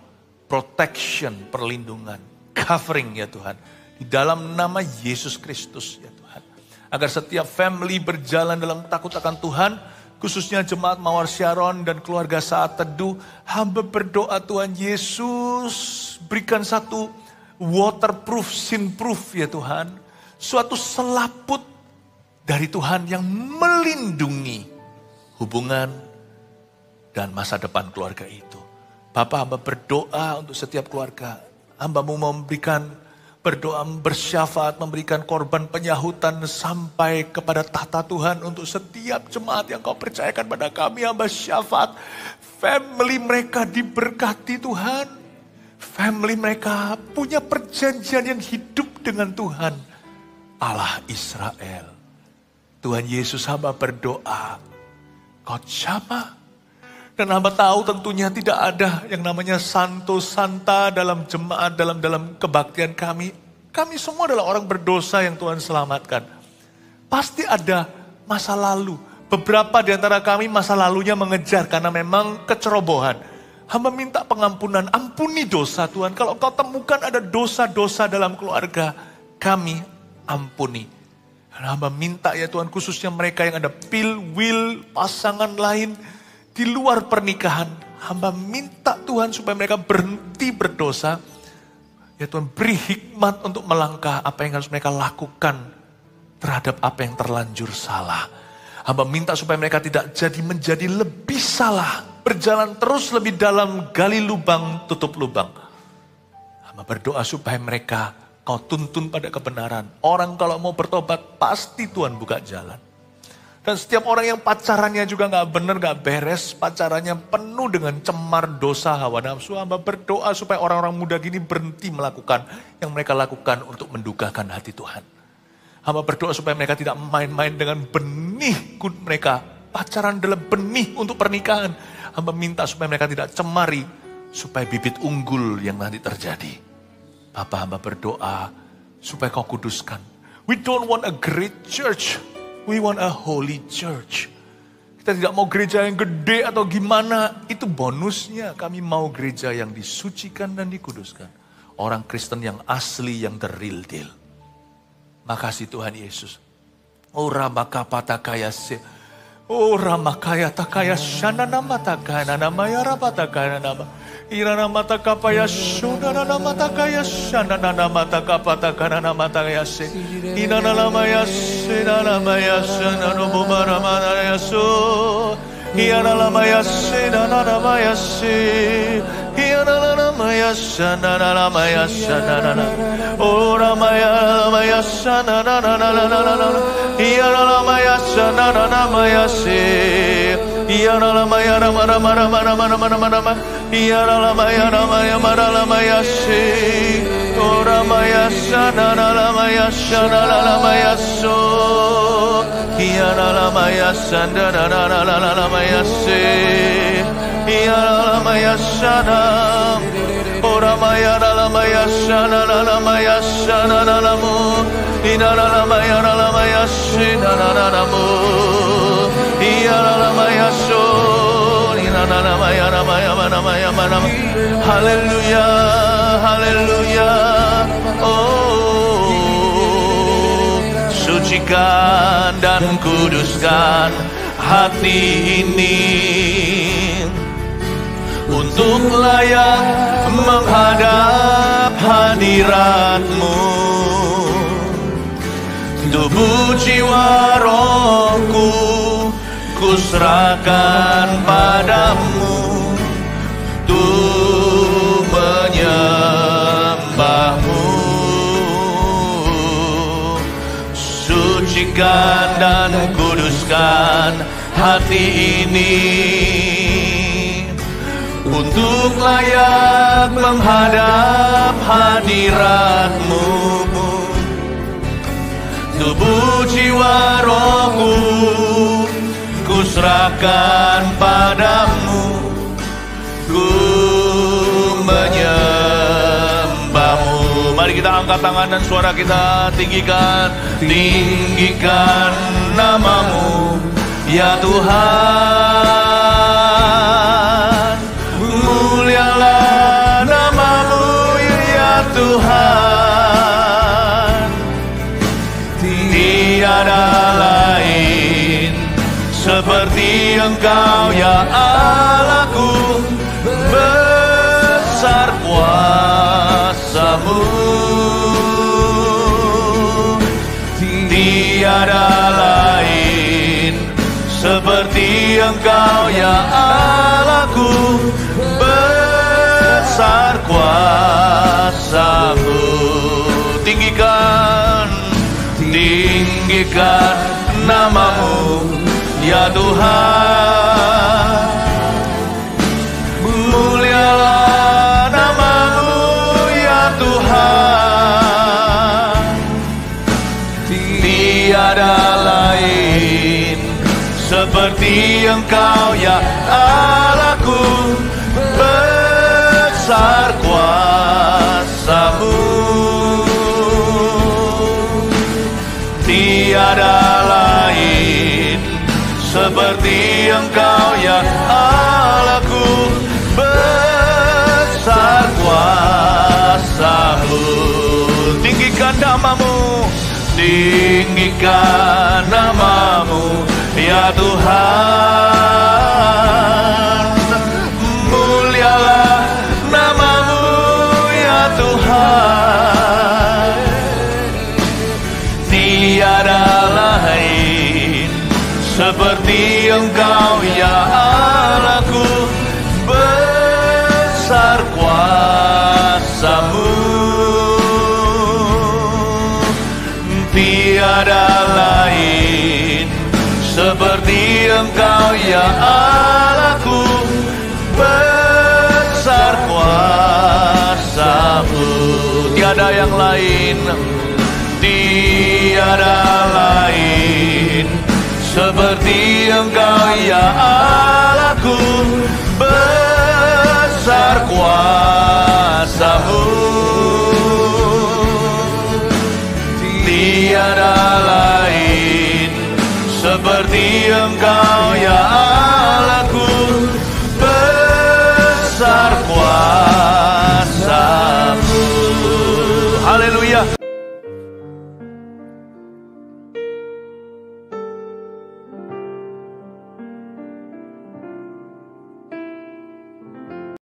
Speaker 1: protection, perlindungan, covering ya Tuhan. Di dalam nama Yesus Kristus ya Tuhan. Agar setiap family berjalan dalam takut akan Tuhan, khususnya jemaat Mawar Syaron dan keluarga Saat Teduh, hamba berdoa Tuhan Yesus, berikan satu waterproof, sin-proof ya Tuhan. Suatu selaput dari Tuhan yang melindungi hubungan dan masa depan keluarga itu. Bapa, hamba berdoa untuk setiap keluarga. Hamba-Mu memberikan berdoa, bersyafaat, memberikan korban penyahutan sampai kepada tahta Tuhan untuk setiap jemaat yang Kau percayakan pada kami. Hamba syafaat, family mereka diberkati Tuhan. Family mereka punya perjanjian yang hidup dengan Tuhan, Allah Israel. Tuhan Yesus, hamba berdoa, Kau jamah. Dan hamba tahu tentunya tidak ada yang namanya santo santa dalam jemaat, dalam kebaktian kami. Kami semua adalah orang berdosa yang Tuhan selamatkan. Pasti ada masa lalu. Beberapa di antara kami masa lalunya mengejar karena memang kecerobohan. Hamba minta pengampunan, ampuni dosa Tuhan. Kalau Kau temukan ada dosa-dosa dalam keluarga kami, ampuni. Dan hamba minta ya Tuhan, khususnya mereka yang ada will, pasangan lain di luar pernikahan. Hamba minta Tuhan supaya mereka berhenti berdosa. Ya Tuhan, beri hikmat untuk melangkah apa yang harus mereka lakukan terhadap apa yang terlanjur salah. Hamba minta supaya mereka tidak menjadi lebih salah. Berjalan terus lebih dalam, gali lubang, tutup lubang. Hamba berdoa supaya mereka Kau tuntun pada kebenaran. Orang kalau mau bertobat, pasti Tuhan buka jalan. Dan setiap orang yang pacarannya juga gak benar, gak beres, pacarannya penuh dengan cemar, dosa, hawa nafsu. Hamba berdoa supaya orang-orang muda gini berhenti melakukan yang mereka lakukan untuk mendukakan hati Tuhan. Hamba berdoa supaya mereka tidak main-main dengan benih mereka. Pacaran adalah benih untuk pernikahan. Hamba minta supaya mereka tidak cemari, supaya bibit unggul yang nanti terjadi. Bapa, hamba berdoa supaya Kau kuduskan. We don't want a great church. We want a holy church. Kita tidak mau gereja yang gede atau gimana. Itu bonusnya. Kami mau gereja yang disucikan dan dikuduskan. Orang Kristen yang asli, yang the real deal. Makasih Tuhan Yesus. Oh Ramakapata se. Oh Ramakaya takaya shana nama takaya nama ya rapatakaya nama. Irana mata kapaya shuna nama takaya shana nama takapata kana nama takaya se. Inana nama ya se nama ya shana no bumara mana ya so. Iana nama ya se nama ya se. Iana nama ya shana nama ya shana na. Oh nama ya shana na. Iana nama ya shana nama ya se. Iana nama ya nama. Iana nama ya nama ya se. Oh nama ya shana nama ya so. Iana nama ya shana nama ya se. Iana nama ya shana. Oh nama ya shana nalamu. Inana nama ya shina nalamu. Iana nama ya so. Inana nama ya nama. Haleluya, haleluya. Oh, sucikan dan kuduskan hati ini. untuk layak menghadap hadirat-Mu. Tubuh jiwa rohku kuserahkan padamu untuk menyembah-Mu. Sucikan dan kuduskan hati ini untuk layak menghadap hadirat-Mu. Tubuh jiwa rohku kuserahkan padamu, ku menyembah-Mu. Mari kita angkat tangan dan suara kita tinggikan. Tinggikan nama-Mu ya Tuhan. Mulialah nama-Mu ya Tuhan. Tiada lain seperti Engkau ya Allahku. Besar kuasa-Mu, tiada lain seperti Engkau ya Allahku. Besar kuasa-Mu. Tinggikan, tinggikan nama-Mu ya Tuhan. Mulialah nama-Mu ya Tuhan. Tiada lain seperti Engkau ya Allahku. Besar kuasa-Mu, tiada lain seperti Engkau ya Allahku. Besar kuasa-Mu. Tinggikan nama-Mu, tinggikan nama-Mu ya Tuhan. Mulialah nama-Mu ya Tuhan. Tiada lain seperti Engkau ya Allahku. Besar kuasa-Mu, tiada lain seperti Engkau ya Allahku. Besar kuasa-Mu, tiada yang lain, tiada lain seperti Engkau ya Allahku. Besar kuasa-Mu, tiada lain seperti Engkau ya Allah.